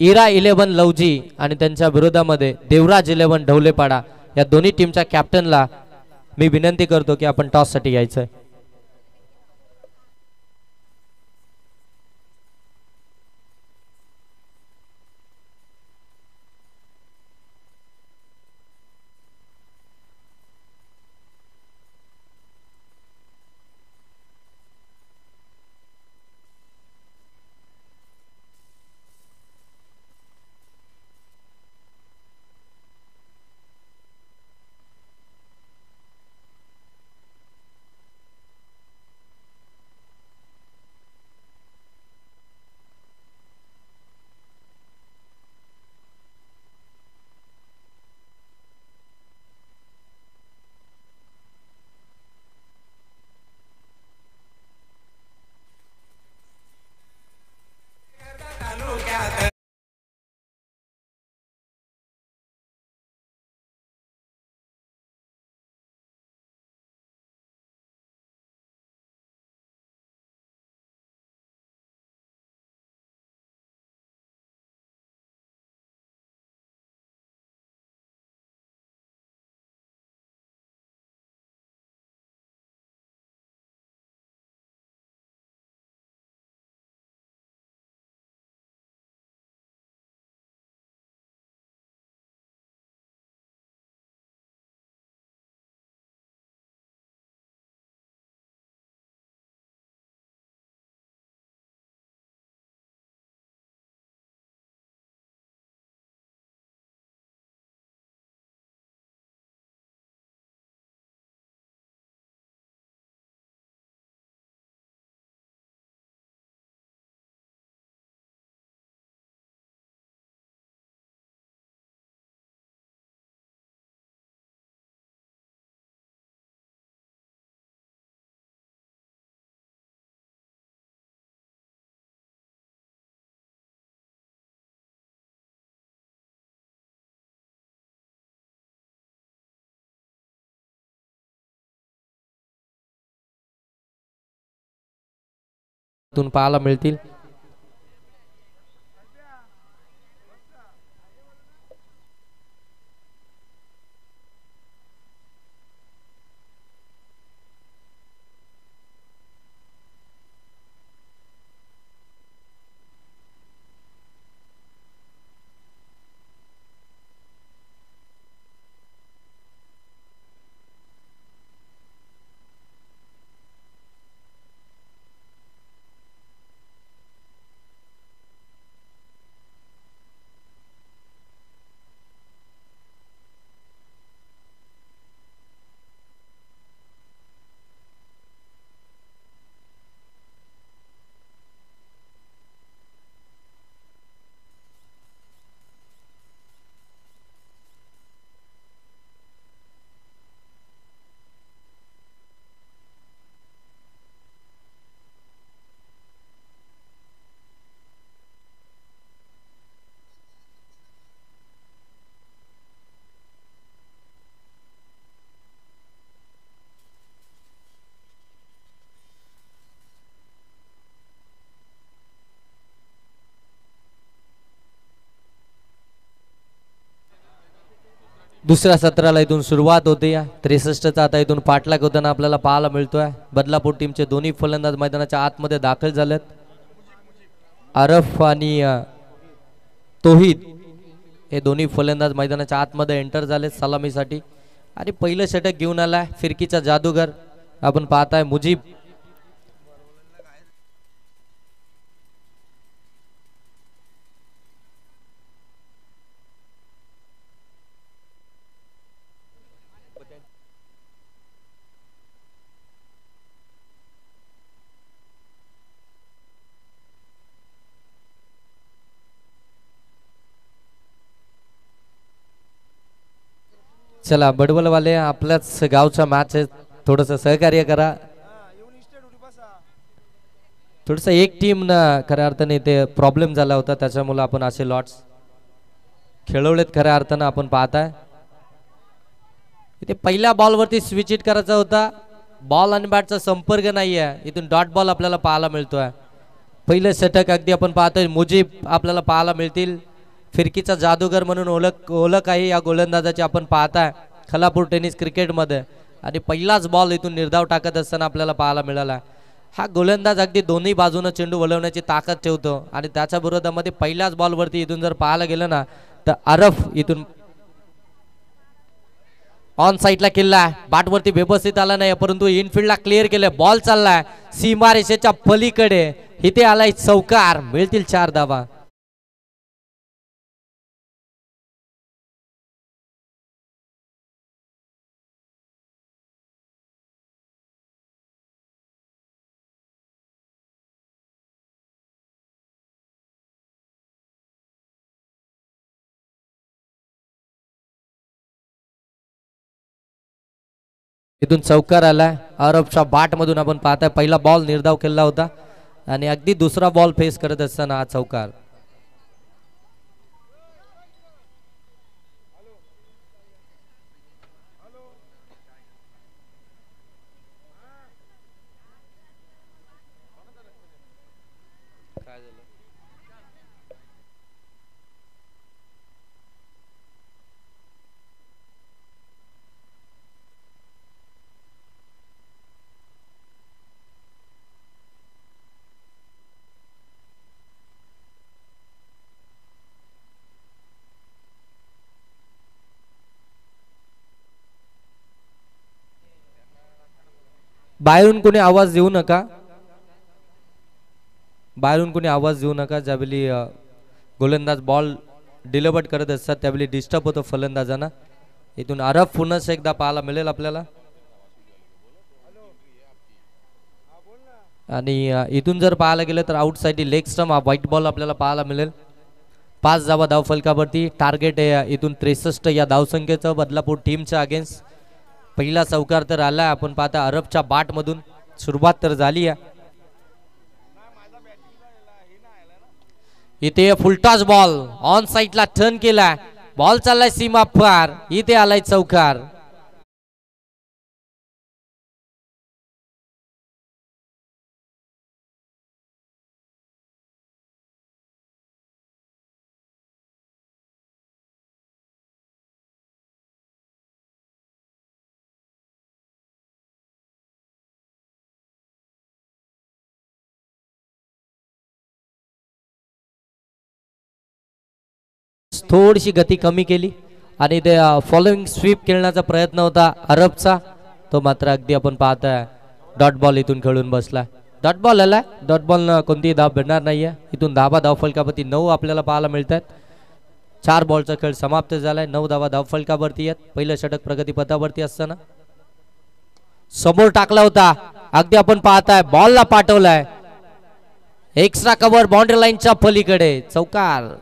इरा 11 लवजी आणि त्यांच्या विरोधामध्ये देवराज 11 ढवलेपाडा. या दोन्ही टीमच्या कॅप्टनला मी विनंती करतो की आपण टॉस साठी यायचंय. इथून पाहायला मिळतील. दुसऱ्या सत्राला इथून सुरुवात होते. 63चा आता इथून पाठलाग होताना आपल्याला पाहायला मिळतोय. बदलापूर टीमचे दोन्ही फलंदाज मैदानाच्या आतमध्ये दाखल झालेत. आरफ आणि तोहीद हे दोन्ही फलंदाज मैदानाच्या आतमध्ये एंटर झालेत सलामीसाठी. आणि पहिलं षटक घेऊन आलाय फिरकीचा जादूगर. आपण पाहताय मुजीब. चला बडवलवाले आपल्याच गावचा मॅच आहे, थोडस सहकार्य करा. थोडस एक टीम ना खऱ्या अर्थाने ते प्रॉब्लेम झाला होता, त्याच्यामुळे आपण असे लॉट्स खेळवलेत. खऱ्या अर्थानं आपण पाहताय इथे पहिल्या बॉलवरती स्विच इट करायचा होता. बॉल आणि बॅटचा संपर्क नाही आहे. इथून डॉट बॉल आपल्याला पाहायला मिळतोय. पहिलं षटक अगदी आपण पाहतोय मुजीब आपल्याला पाहायला मिळतील. फिरकीचा जादूगर म्हणून ओळख आहे या गोलंदाजाची आपण पाहताय खलापूर टेनिस क्रिकेटमध्ये. आणि पहिलाच बॉल इथून निर्धाव टाकत असताना आपल्याला पाहायला मिळाला. हा गोलंदाज अगदी दोन्ही बाजूने चेंडू वळवण्याची ताकद ठेवतो. आणि त्याच्या विरोधामध्ये पहिल्याच बॉलवरती इथून जर पाहायला गेलं ना तर आरफ इथून ऑन साईडला केला. बॅटवरती व्यवस्थित आला नाही, परंतु इनफिल्डला क्लिअर केलं. बॉल चाललाय सीमारेषेच्या पलीकडे. इथे आलाय चौकार. मिळतील 4 धावा. इथून चौकार आलाय आरबच्या बाट मधून. आपण पाहताय पहिला बॉल निर्धाव केला होता आणि अगदी दुसरा बॉल फेस करत असताना हा चौकार. बाहेरून कोणी आवाज देऊ नका. बाहेरून कोणी आवाज देऊ नका. ज्यावेळी गोलंदाज बॉल डिलिव्हर करत असतात त्यावेळी डिस्टर्ब होतो फलंदाजांना. इथून आरफ पुन्हा एकदा पाहायला मिळेल आपल्याला. आणि इथून जर पाहायला गेलं तर आउट साइड लेग स्टंप हा व्हाईट बॉल आपल्याला पाहायला मिळेल. 5 धावा धाव फलकावरती. टार्गेट आहे इथून 63 या धावसंख्येचं बदलापूर टीमच्या अगेन्स्ट. पहिला चौकार तर आला. आपण पाहता अरबच्या बाट मधून सुरुवात तर झाली आहे. इथे फुलटॉस बॉल ऑन साइडला टर्न केला. बॉल चाललाय सीमा पार. इथे आलाय चौकार. थोडीशी गती कमी केली आणि ते फॉलोइंग स्वीप खेळण्याचा प्रयत्न होता अरबचा, तो मात्र अगदी आपण पाहताय डॉट बॉल इथून खेळून बसला. डॉट बॉल आला, डॉट बॉल कोणतीही धाव भेटणार नाहीये. इथून धावफलकावरती 9 आपल्याला पाहायला मिळतात. 4 बॉलचा खेळ समाप्त झालाय. 9 धावफलकावरती आहेत. पहिलं षटक प्रगतीपथावरती असताना समोर टाकला होता, अगदी आपण पाहताय बॉलला पाठवलाय एक्स्ट्रा कव्हर बाउंड्री लाईनच्या पलीकडे, चौकार.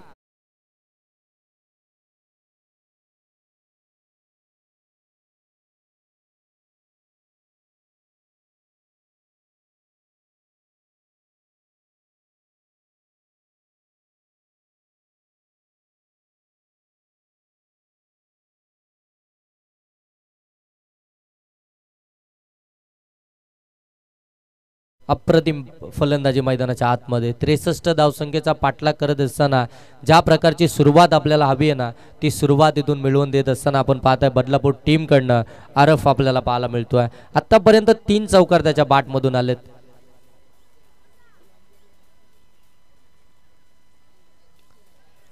अप्रतिम फलंदाजी मैदानाच्या आतमध्ये 63 धावसंख्येचा पाठलाग करत असताना ज्या प्रकारची सुरुवात आपल्याला हवी आहे ना, ती सुरुवात इथून मिळवून देत असताना आपण पाहताय बदलापूर टीम कडनं आरफ आपल्याला पाहायला मिळतोय. आतापर्यंत 3 चौकार त्याच्या बॅटमधून आलेत.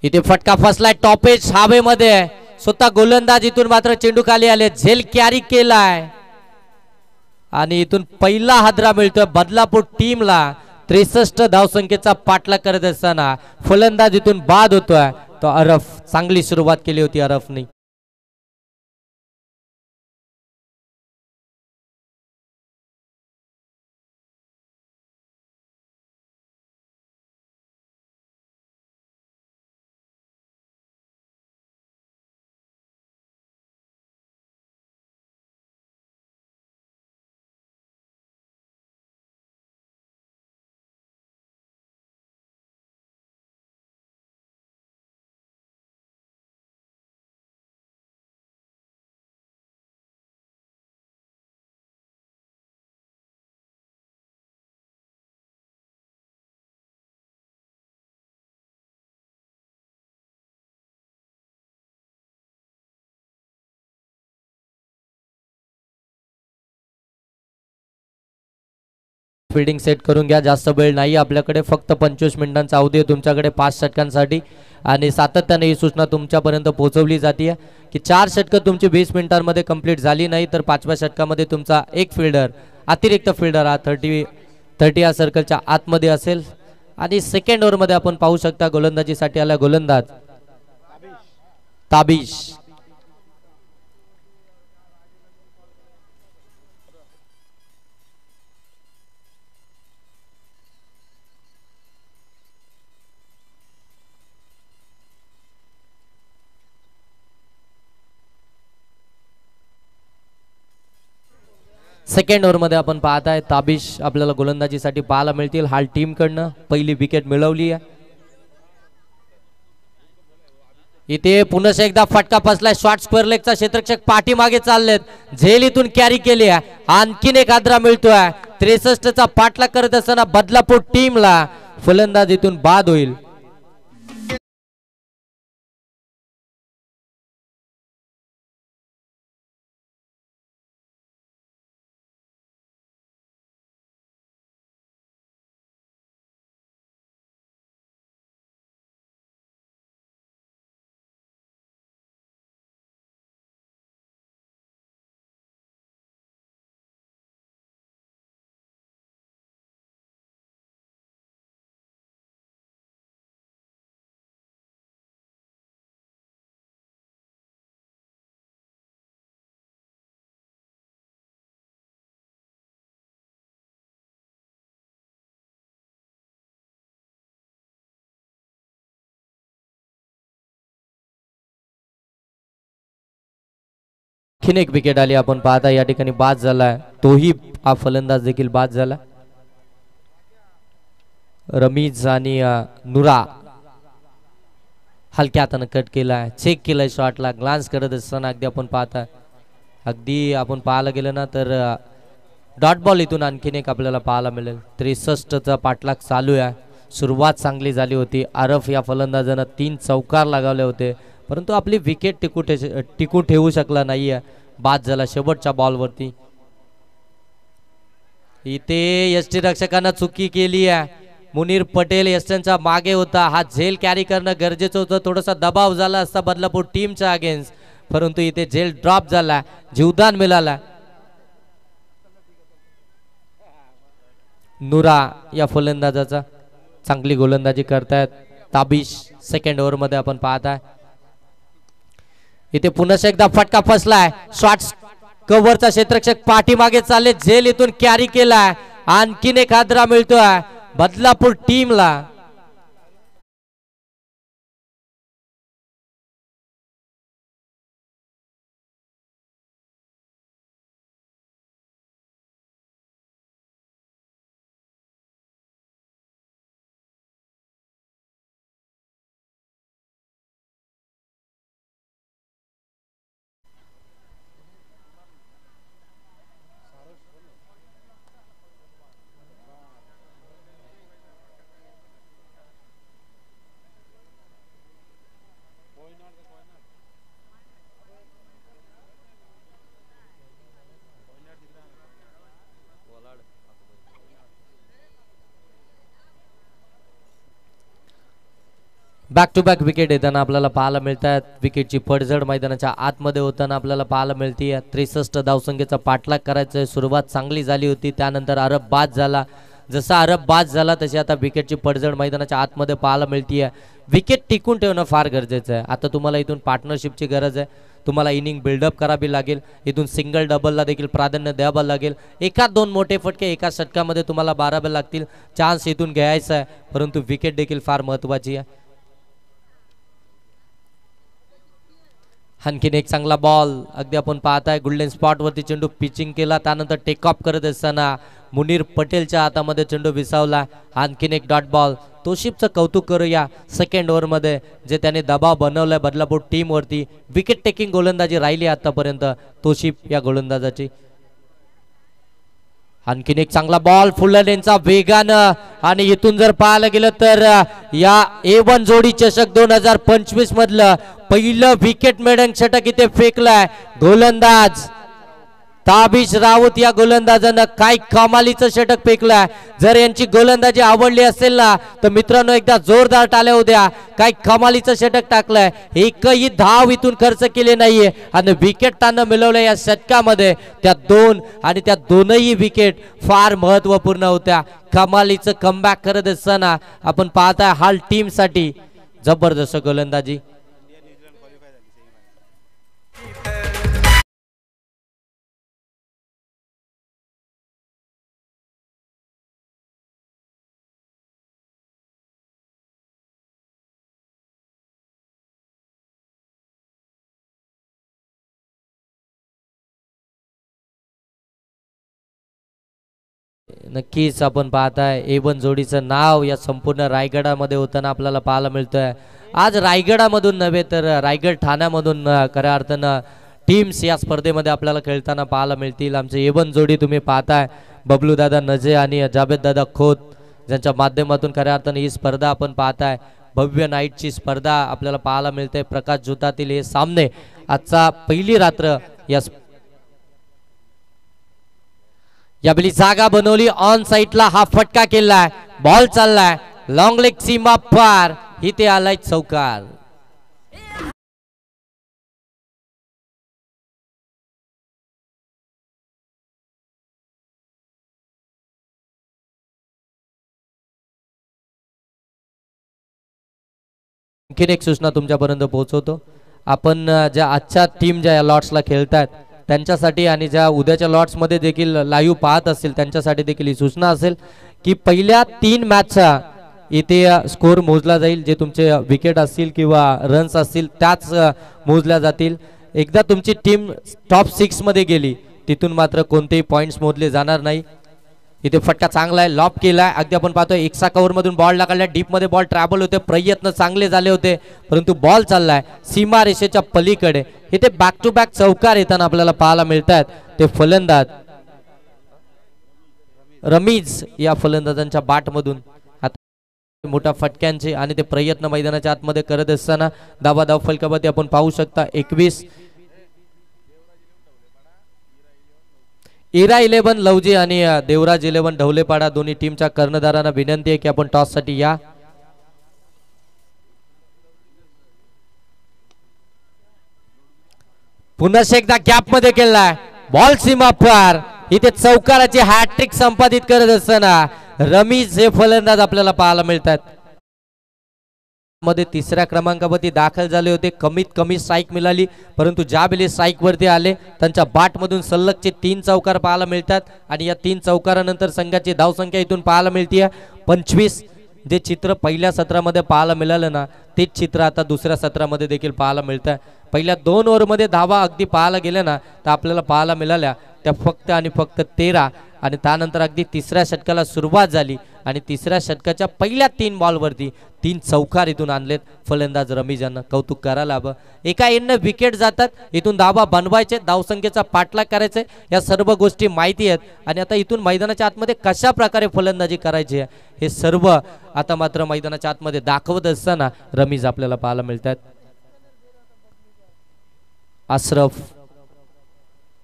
इथे फटका फसलाय, टॉपेज हवेमध्ये, स्वतः गोलंदाज इथून मात्र चेंडू खाली आले, झेल कॅरी केलाय आणि इथून पहिला हादरा मिळतोय बदलापूर टीमला. 63 धावसंख्येचा पाठलाग करत असताना फलंदाज इथून बाद होतोय तो अरफ. चांगली सुरुवात केली होती अरफने. फिल्डिंग सेट करून घ्या, जास्त वेळ नाही आपल्याकडे, फक्त 25 मिनिटांचा अवधी आहे तुमच्याकडे 5 षटकांसाठी. आणि सातत्याने ही सूचना तुमच्यापर्यंत पोहोचवली जाते की 4 षटकं तुमची 20 मिनिटांमध्ये कंप्लीट झाली नाही तर 5व्या षटकामध्ये तुमचा एक फिल्डर, अतिरिक्त फिल्डर हा 30 या सर्कलच्या आतमध्ये असेल. आणि सेकंड ओव्हरमध्ये आपण पाहू शकता गोलंदाजीसाठी आला गोलंदाज ताबिश. सेकंड ओव्हरमध्ये आपण पाहताय ताबिश आपल्याला गोलंदाजीसाठी पाहायला मिळतील. हाल टीम कडनं पहिली विकेट मिळवली आहे. इथे पुन्हा एकदा फटका फसलाय, शॉर्ट स्क्वेअर लेगचा क्षेत्ररक्षक पाठीमागे चाललेत, झेल इथून कॅरी केली आहे. आणखीन एक हादरा मिळतोय. 63चा पाठलाग करत असताना बदलापूर टीमला फलंदाज इथून बाद होईल. आणखीन एक विकेट आली आपण पाहता या ठिकाणी बाद झालाय, तोही हा फलंदाज देखील बाद झाला. रमीज आणि नुरा हलक्या हाताने कट केलाय, चेक केलाय शॉटला, ग्लान्स करत असताना अगदी आपण पाहता, अगदी आपण पाहायला गेलं ना तर डॉट बॉल इथून आणखीन एक आपल्याला पाहायला मिळेल. 63चा पाठलाग चालू आहे. सुरुवात चांगली झाली होती. आरफ या फलंदाजानं 3 चौकार लगावले होते परंतु आपली विकेट टिकू ठेवू शकला नाहीये. बाद झाला शेवटच्या बॉलवरती. इथे यष्टी रक्षकांना चुकी केली आहे. मुनीर पटेल यस्टनच्या मागे होता, हा झेल कॅरी करणं गरजेचं होतं. थोडासा दबाव झाला असता बदलापूर टीमच्या अगेन्स्ट, परंतु इथे झेल ड्रॉप झाला, जीवदान मिळाला. नुरा या फलंदाजाचा चांगली गोलंदाजी करतायत. ताबिश सेकंड ओव्हर मध्ये आपण पाहताय. इथे पुन्हा एकदा फटका फसलाय. शॉट्स कव्हरचा क्षेत्ररक्षक पाठीमागे चालले, झेल इथून कॅरी केलाय. आणखीन एक हादरा मिळतोय बदलापूर टीमला. बॅक टू बॅक विकेट येताना आपल्याला पाहायला मिळतात. विकेटची पडझड मैदानाच्या आतमध्ये होताना आपल्याला पाहायला मिळते. 63 धावसंख्येचा पाठलाग करायचा. सुरुवात चांगली झाली होती, त्यानंतर अरब बाद झाला. जसा अरब बाद झाला तशी आता विकेटची पडझड मैदानाच्या आतमध्ये पाहायला मिळते. विकेट टिकून ठेवणं फार गरजेचं आहे. आता तुम्हाला इथून पार्टनरशिपची गरज आहे. तुम्हाला इनिंग बिल्डअप करावी लागेल. इथून सिंगल डबलला देखील प्राधान्य द्यावं लागेल. एका दोन मोठे फटके एका षटकामध्ये तुम्हाला बारावे लागतील. चान्स इथून घ्यायचा आहे, परंतु विकेट देखील फार महत्वाची आहे. आणखीन एक चांगला बॉल अगदी आपण पाहताय. गोल्डन स्पॉट वरती चेंडू पिचिंग केला, त्यानंतर टेक ऑफ करत असताना मुनीर पटेलच्या हातामध्ये चेंडू विसावला. आणखीन एक डॉट बॉल. तोशिफचं कौतुक करूया सेकंड ओव्हर मध्ये जे त्याने दबाव बनवलाय बदलापूर टीम वरती. विकेट टेकिंग गोलंदाजी राहिली आतापर्यंत तोशिफ या गोलंदाजाची. आणखीन एक चांगला बॉल फुललेंचा वेगानं, आणि इथून जर पाहायला गेलं तर या A1 जोडी चषक 2025 मधलं पहिलं विकेट मेडन षटक इथे फेकलाय गोलंदाज ताबिश राऊत. या गोलंदाजानं काय कमालीचं षटक फेकलाय. जर यांची गोलंदाजी आवडली असेल ना तर मित्रांनो एकदा जोरदार टाळ्या उद्या. काय कमालीचं षटक टाकलंय. एकही धाव इथून खर्च केले नाहीये आणि विकेट त्यांना मिळवलं या षटकामध्ये. त्या दोनही विकेट फार महत्वपूर्ण होत्या. कमालीचं कमबॅक करत असताना आपण पाहताय हाल टीम साठी जबरदस्त गोलंदाजी. नक्कीच आपण पाहताय A1 जोडीचं नाव या संपूर्ण रायगडामध्ये होताना आपल्याला पाहायला मिळतोय. आज रायगडामधून नव्हे तर रायगड ठाण्यामधून खऱ्या अर्थानं टीम्स या स्पर्धेमध्ये आपल्याला खेळताना पाहायला मिळतील. आमचे A1 जोडी तुम्ही पाहताय बबलू दादा नजे आणि जावेद दादा खोत, ज्यांच्या माध्यमातून खऱ्या अर्थानं ही स्पर्धा आपण पाहताय. भव्य नाईटची स्पर्धा आपल्याला पाहायला मिळते. प्रकाश झोतातील हे सामने आजचा पहिली रात्र यावेळी जागा बनवली. ऑन साइडला हा फटका केलाय. बॉल चाललाय लॉंग लेग सीमा पार. इथे आलाय चौकार. आणखीन एक सूचना तुमच्यापर्यंत पोहोचवतो. आपण ज्या आजच्या टीम ज्या लॉट्सला खेळतात त्यांच्यासाठी आणि ज्या उद्याच्या लॉट्समध्ये देखील लाईव्ह पाहत असतील त्यांच्यासाठी देखील ही सूचना असेल की पहिल्या 3 मॅचचा इथे स्कोर मोजला जाईल. जे तुमचे विकेट असतील किंवा रन्स असतील त्याच मोजल्या जातील. एकदा तुमची टीम टॉप 6 मध्ये गेली तिथून मात्र कोणतेही पॉइंट्स मोजले जाणार नाही. इथे फटका चांगला आहे, लॉप केलाय. अगदी आपण पाहतोय एक्सा कव्हर मधून बॉल टाकलाय. डीप मध्ये बॉल ट्रॅव्हल होते. प्रयत्न चांगले झाले होते परंतु बॉल चाललाय सीमा रेषेच्या पलीकडे. इथे बॅक टू बॅक चौकार येताना आपल्याला पाहायला मिळतात. ते फलंदाज रमीज या फलंदाजांच्या बाट मधून आता मोठ्या फटक्यांचे आणि ते प्रयत्न मैदानाच्या आतमध्ये करत असताना धाव फलकावरती आपण पाहू शकता 21 इरा 11 लवजी आणि देवराज 11 ढवलेपाडा दोन्ही टीमच्या कर्णधारांना विनंती आहे की आपण टॉस साठी या. पुन्हा एकदा गॅप मध्ये केलाय बॉल सीमा पार. इथे चौकाराची हॅट्रिक संपादित करत असताना रमीज हे फलंदाज आपल्याला पाहायला मिळतात. मध्ये तिसऱ्या क्रमांकावरती दाखल झाले होते. कमीत कमी स्ट्राईक मिळाली, परंतु ज्या वेळी स्ट्राईक वरती आले त्यांच्या बॅट मधून सलगचे 3 चौकार पाहायला मिळतात आणि या 3 चौकारानंतर संघाची धावसंख्या इथून पाहायला मिळते 25. जे चित्र पहिल्या सत्रामध्ये पाहायला मिळालं ना तेच चित्र आता दुसऱ्या सत्रामध्ये देखील पाहायला मिळतं. पहिल्या 2 ओव्हरमध्ये धावा अगदी पाहायला गेल्या ना तर आपल्याला पाहायला मिळाल्या त्या फक्त आणि फक्त 13 आणि त्यानंतर अगदी तिसऱ्या षटकाला सुरुवात झाली आणि तिसऱ्या षटकाच्या पहिल्या 3 बॉलवरती 3 चौकार इथून आणलेत फलंदाज रमीज यांना कौतुक करायला हवं. एका एंडनं विकेट जातात, इथून धावा बनवायचे, धावसंख्येचा पाठलाग करायचे, या सर्व गोष्टी माहिती आहेत आणि आता इथून मैदानाच्या आतमध्ये कशा प्रकारे फलंदाजी करायची आहे हे सर्व आता मात्र मैदानाच्या आतमध्ये दाखवत असताना रमीज आपल्याला पाहायला मिळतात. अशरफ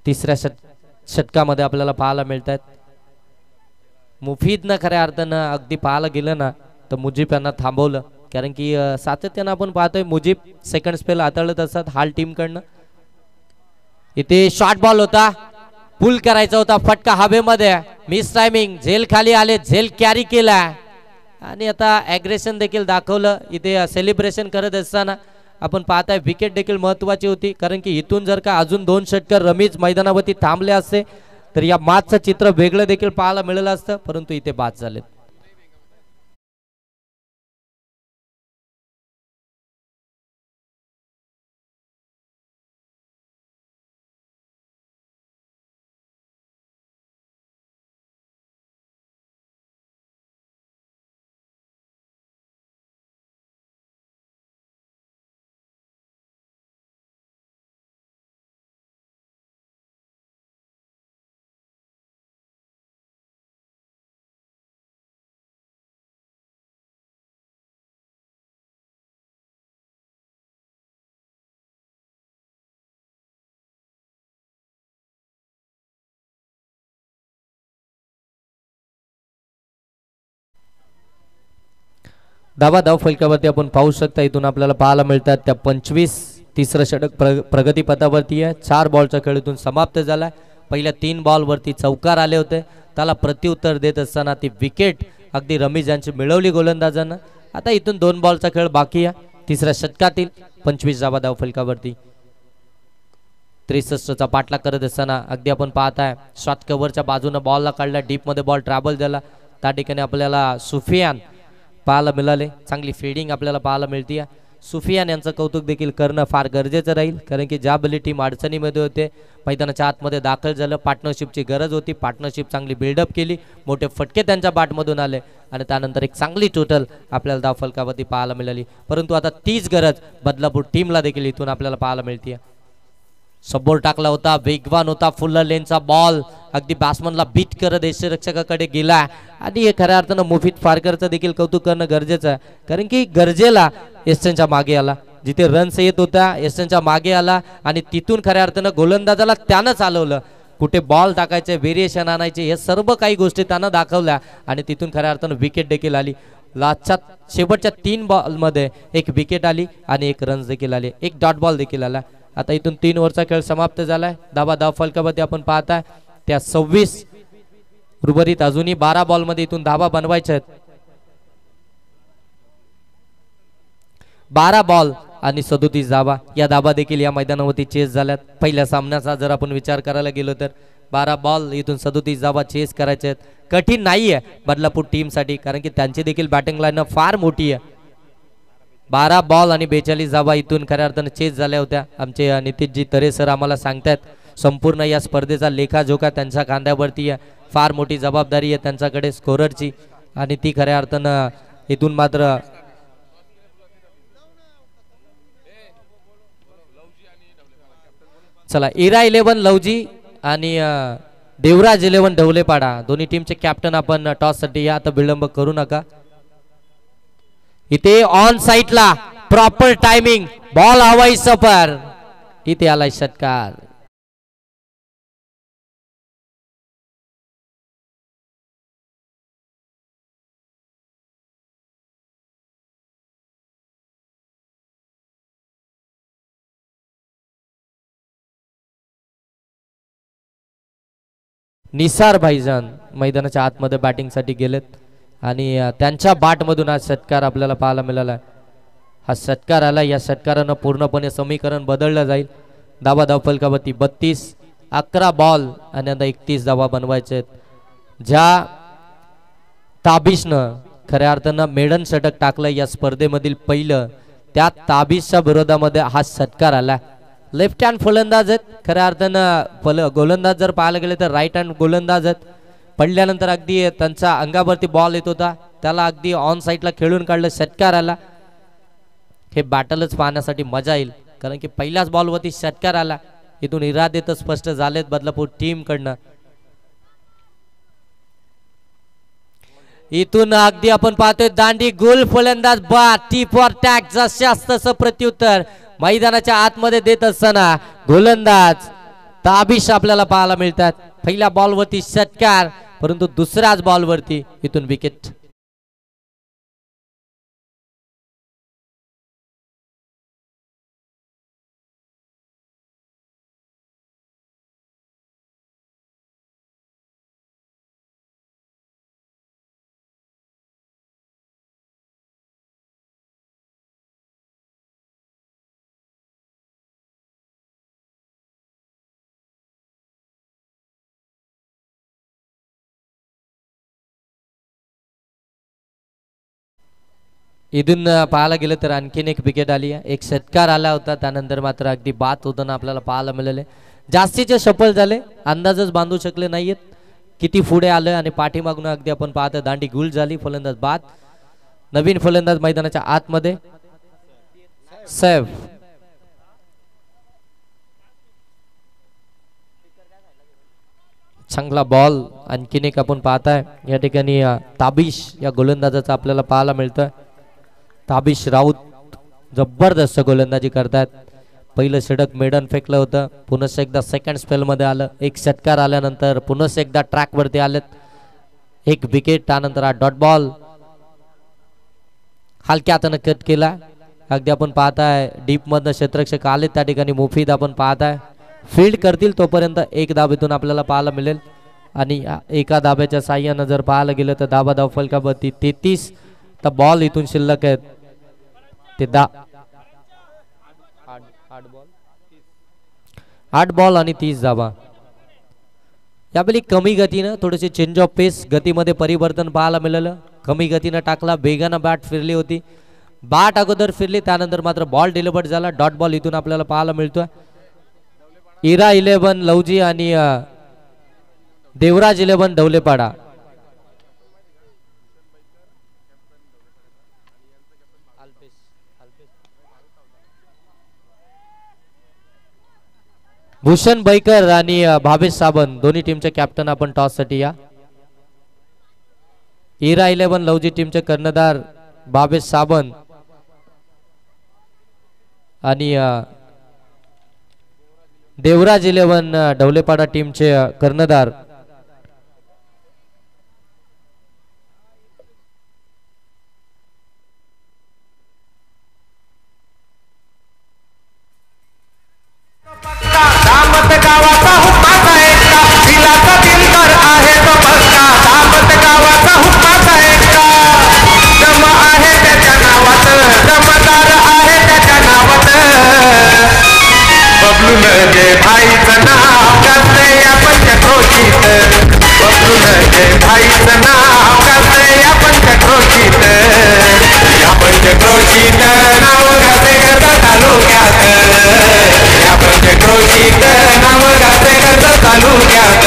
तिसऱ्या षटकामध्ये आपल्याला पाहायला मिळतात. मुफीदनं खऱ्या अर्थानं अगदी पाहायला गेलं ना तर मुजीब यांना थांबवलं, कारण की सातत्यानं आपण पाहतोय मुजीब सेकंड स्पेल हाताळत असतात हाल टीम कडनं. इथे शॉर्ट बॉल होता, पुल करायचा होता, फटका हवेमध्ये, मिस टायमिंग, झेल खाली आले, झेल कॅरी केला आणि आता ॲग्रेशन देखील दाखवलं. इथे सेलिब्रेशन करत असताना आपण पाहताय विकेट देखील महत्वाची होती, कारण की इथून जर का अजून 2 षटकर रमीज मैदानावरती थांबले असते तर या मॅचचं चित्र वेगळं देखील पाहायला मिळालं असतं, परंतु इथे बाद झाले. धावा धाव फलकावरती आपण पाहू शकता इथून आपल्याला पाहायला मिळतात त्या 25. तिसरं षटक प्रगतीपथावरती आहे. 4 बॉलचा खेळ इथून समाप्त झाला. पहिल्या 3 बॉलवरती चौकार आले होते, त्याला प्रत्युत्तर देत असताना ती विकेट अगदी रमीज यांची मिळवली गोलंदाजांना. आता इथून 2 बॉलचा खेळ बाकी आहे. तिसऱ्या षटकातील 25 धावा धाव फलकावरती 63चा पाठलाग करत असताना अगदी आपण पाहताय शॉर्ट कव्हरच्या बाजूने बॉलला काढला, डीप मध्ये बॉल ट्रॅव्हल झाला, त्या ठिकाणी आपल्याला सुफियान पाहायला मिळाले. चांगली फिल्डिंग आपल्याला पाहायला मिळते. सुफियान यांचं कौतुक देखील करणं फार गरजेचं राहील, कारण की ज्या बली टीम अडचणीमध्ये होते मैदानाच्या आतमध्ये दाखल झालं, पार्टनरशिपची गरज होती, पार्टनरशिप चांगली बिल्डअप केली, मोठे फटके त्यांच्या बॅटमधून आले आणि त्यानंतर एक चांगली टोटल आपल्याला धाव फलकावरती पाहायला मिळाली. परंतु आता तीच गरज बदलापूर टीमला देखील इथून आपल्याला पाहायला मिळते. सबोर टाकला होता, वेगवान होता, फुल लेनचा बॉल अगदी बॅट्समनला बीट करत यष्टिरक्षकाकडे गेला आणि हे खऱ्या अर्थानं मुफीद फारकरचं देखील कौतुक करणं गरजेचं आहे, कारण की गरजेला यष्टींच्या मागे आला, जिथे रन्स येत होत्या यष्टींच्या मागे आला आणि तिथून खऱ्या अर्थानं गोलंदाजाला त्यानं चालवलं, कुठे बॉल टाकायचे, व्हेरिएशन आणायचे, हे सर्व काही गोष्टी त्यानं दाखवल्या आणि तिथून खऱ्या अर्थानं विकेट देखील आली. लास्टच्या शेवटच्या 3 बॉलमध्ये एक विकेट आली आणि एक रन्स देखील आले, एक डॉट बॉल देखील आला. आता इथून 3 ओव्हरचा खेळ समाप्त झालाय. धावा धाव फलकावरती आपण पाहताय त्या 26 उर्वरित अजूनही 12 बॉलमध्ये इथून धावा बनवायच्या आहेत. 12 बॉल आणि 37 धावा, या धावा देखील या मैदानावरती चेस झाल्यात. पहिल्या सामन्याचा जर आपण विचार करायला गेलो तर 12 बॉल इथून 37 धावा चेस करायचे आहेत. कठीण नाहीये बदलापूर टीमसाठी, कारण की त्यांची देखील बॅटिंग लाईन फार मोठी आहे. 12 बॉल आणि 42 धावा इथून खऱ्या अर्थानं चेस झाल्या होत्या. आमचे नितीशजी तरे सर आम्हाला सांगतात संपूर्ण या स्पर्धेचा लेखाजोखा त्यांच्या खांद्यावरती आहे, फार मोठी जबाबदारी आहे त्यांच्याकडे स्कोररची आणि ती खऱ्या अर्थानं इथून मात्र चला. इरा 11 लवजी आणि देवराज 11 ढवलेपाडा दोन्ही टीमचे कॅप्टन आपण टॉस साठी या. आता विलंब करू नका. इथे ऑन साइडला प्रॉपर टायमिंग, बॉल हवाई सफर, इथे आलाय षटकार. निसार भाईजान मैदानाच्या आतमध्ये बॅटिंगसाठी गेलेत आणि त्यांच्या बॅटमधून हा षटकार आपल्याला पाहायला मिळाला. हा षटकार आला, या षटकारानं पूर्णपणे समीकरण बदललं जाईल. धावा धावफलकावरती 32, 11 बॉल आणि आता 31 धावा बनवायचे आहेत. ज्या ताबिशनं खऱ्या अर्थानं मेडन षटक टाकलं या स्पर्धेमधील पहिलं, त्या ताबिशच्या विरोधामध्ये हा षटकार आला. लेफ्ट हँड फलंदाज आहेत, खऱ्या अर्थानं गोलंदाज जर पाहायला गेले तर राईट हँड गोलंदाज आहेत. पडल्यानंतर अगदी त्यांच्या अंगावरती बॉल येत होता, त्याला अगदी ऑन साईडला खेळून काढलं, षटकार आला. हे बॅटलच पाहण्यासाठी मजा येईल, कारण की पहिल्याच बॉलवरती षटकार आला. इथून इरादे तर स्पष्ट झालेत बदलापूर टीम कडनं. इथून अगदी आपण पाहतोय दांडी गुल फलंदाज बा टीप फॉर टॅग जशास तसं प्रत्युत्तर मैदानाच्या आतमध्ये देत असताना गोलंदाज ताबिश आपल्याला पाहायला मिळतात. पहिल्या बॉलवरती षटकार, परंतु दुसऱ्याच बॉलवरती इथून विकेट. इथून पाहायला गेलं तर आणखीन एक विकेट आली आहे. एक षटकार आला होता, त्यानंतर मात्र अगदी बाद होताना आपल्याला पाहायला मिळाले. जास्तीचे सफल झाले, अंदाजच बांधू शकले नाहीयेत किती पुढे आलं आणि पाठीमागून अगदी आपण पाहतो दांडी गुल झाली, फलंदाज बाद. नवीन फलंदाज मैदानाच्या आतमध्ये सैफ. चांगला बॉल आणखीन एक आपण पाहताय या ठिकाणी ताबिश या गोलंदाजाचा आपल्याला पाहायला मिळतोय. ताबिश राऊत जबरदस्त गोलंदाजी करतात. पहिलं षटक मेडन फेकलं होतं, पुन्हा एकदा सेकंड स्पेल मध्ये आलं. एक षटकार आल्यानंतर पुन्हा एकदा ट्रॅक वरती आलेत. एक विकेट, त्यानंतर हा डॉट बॉल हलक्या हाताने कट केला. अगदी आपण पाहताय डीप मधनं क्षेत्ररक्षक आले, त्या ठिकाणी मुफीद आपण पाहताय फील्ड करतील तोपर्यंत एक धाबेतून आपल्याला पाहायला मिळेल. आणि एका धाब्याच्या साह्यानं जर पाहायला गेलं तर धाबा धाव फलकावरती 33. तर बॉल इथून शिल्लक आहेत ते 8 बॉल आणि 30 धाबा. यावेळी कमी गतीनं थोडेसे चेंज ऑफ पेस, गतीमध्ये परिवर्तन पाहायला मिळालं. कमी गतीनं टाकला, वेगानं बॅट फिरली होती, बॅट अगोदर फिरली, त्यानंतर मात्र बॉल डिलिव्हर्ड झाला. डॉट बॉल इथून आपल्याला पाहायला मिळतोय. इरा 11 लवजी आणि देवराज 11 ढवलेपाडा. भूषण बैकर आणि भावेश साबन दोन्ही टीमचे कॅप्टन आपण टॉस साठी या. इरा 11 लवजी टीमचे कर्णधार भावेश साबन आणि देवराज 11 ढवलेपाडा टीमचे कर्णधार गावाचा हुक्माचा एकटा दिलाचा दिलदार आहे तो पक्का. दामत गावाचा हुक्माचा एकटा दम आहे त्याच्या नावात, दमदार आहे त्याच्या नावात. बबलून जे भाईचं नाव गाजतंय या पंचक्रोशीत, बबलून जे भाईचं नाव गाजतंय या पंचक्रोशीत. या पंचक्रोशीत नाव गाजते करता तालुक्यात, या पंचक्रोशीत नाव गाजते करता तालुक्यात.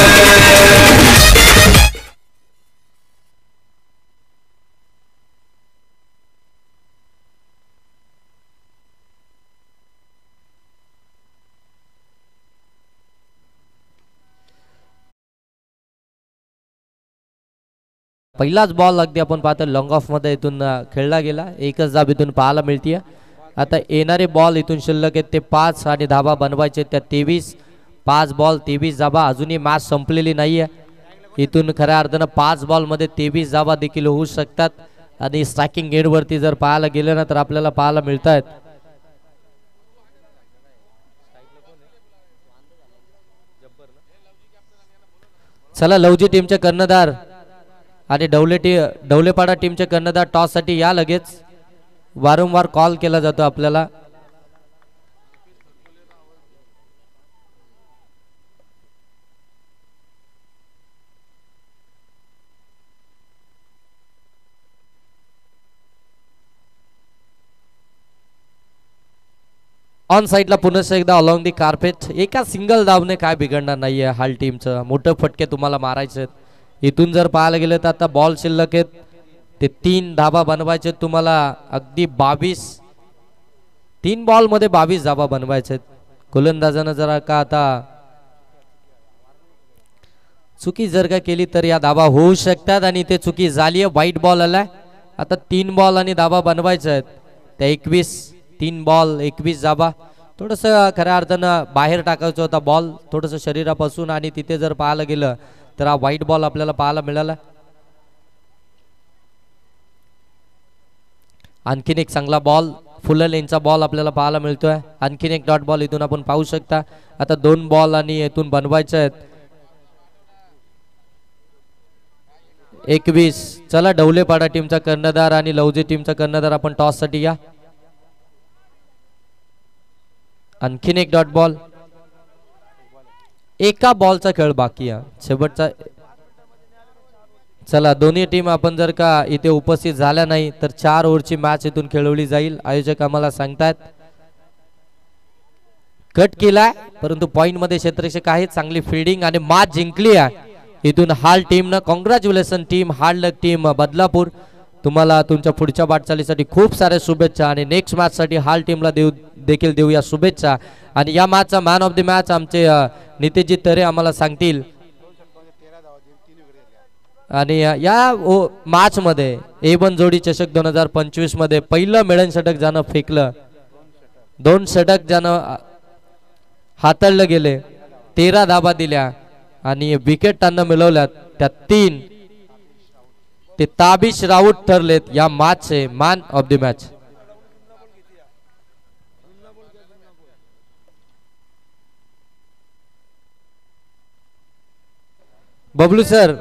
पहिलाच बॉल अगदी आपण पाहतो लॉंग ऑफ मध्ये इथून खेळला गेला. एकच धाब इथून पाहायला मिळतीये. आता येणारे बॉल इथून शिल्लक आहेत ते 5 आणि धाबा बनवायचे त्या 23. 5 बॉल 23 धाबा. अजूनही मॅच संपलेली नाहीये. इथून खऱ्या अर्थानं 5 बॉल मध्ये 23 धाबा देखील होऊ शकतात. आणि स्ट्रायकिंग एंड वरती जर पाहायला गेलं ना तर आपल्याला पाहायला मिळत आहेत चला लवजी टीमचे कर्णधार आणि डवलेपाडा टीमचे कर्णधार टॉस साठी या लगेच. वारंवार कॉल केला जातो आपल्याला. ऑन साइडला पुन्हा एकदा अलॉंग दी कार्पेट. एका सिंगल धावने काय बिघडणार नाहीये. हाल टीमचं मोठं फटके तुम्हाला मारायचे आहेत. इथून जर पाहायला गेलं तर आता बॉल शिल्लक आहेत ते 3 धाबा बनवायचे तुम्हाला. अगदी 22 3 बॉल मध्ये 22 धाबा बनवायचे आहेत. गोलंदाजानं जरा का आता चुकी जर का केली तर या धाबा होऊ शकतात आणि ते चुकी झाली आहे. व्हाईट बॉल आलाय. आता 3 बॉल आणि धाबा बनवायचे आहेत. त्या 3 बॉल 21 धाबा. थोडस खऱ्या अर्थानं बाहेर टाकायचं होता बॉल थोडस शरीरापासून आणि तिथे जर पाहायला गेलं तर हा व्हाईट बॉल आपल्याला पाहायला मिळाला. आणखीन एक चांगला बॉल फुल लेनचा बॉल आपल्याला पाहायला मिळतोय. आणखीन एक डॉट बॉल इथून आपण पाहू शकता. आता 2 बॉल आणि इथून बनवायचे आहेत 21. चला डवलेपाडा टीमचा कर्णधार आणि लवजी टीमचा कर्णधार आपण टॉस साठी या. आणखीन एक डॉट बॉल. एका बॉलचा खेळ बाकी आहे शेवटचा. चला दोन्ही टीम आपण जर का इथे उपस्थित झाल्या नाही तर 4 ओव्हरची मॅच इथून खेळवली जाईल. आयोजक आम्हाला सांगतात. कट केलाय परंतु पॉइंट मध्ये क्षेत्ररक्षक आहेत. चांगली फिल्डिंग आणि मॅच जिंकली आहे इथून हाल टीमनं. कॉंग्रॅच्युलेशन टीम हार्ड लक टीम बदलापूर. तुम्हाला तुमच्या पुढच्या वाटचालीसाठी खूप साऱ्या शुभेच्छा आणि नेक्स्ट मॅच साठी हाल टीमला देखील देऊया शुभेच्छा. आणि या मॅचचा मॅन ऑफ द मॅच आमचे नितेशजी तरे आम्हाला सांगतील. आणि या मॅच मध्ये A1 जोडी चषक 2025 मध्ये पहिलं मिळन षटक ज्यानं फेकलं 2 षटक ज्यानं हाताळलं गेले 13 धाबा दिल्या आणि विकेट त्यांना मिळवल्यात त्या 3 ते ताबिश राऊत ठरलेत या मॅचचे man of the match. Bablu sir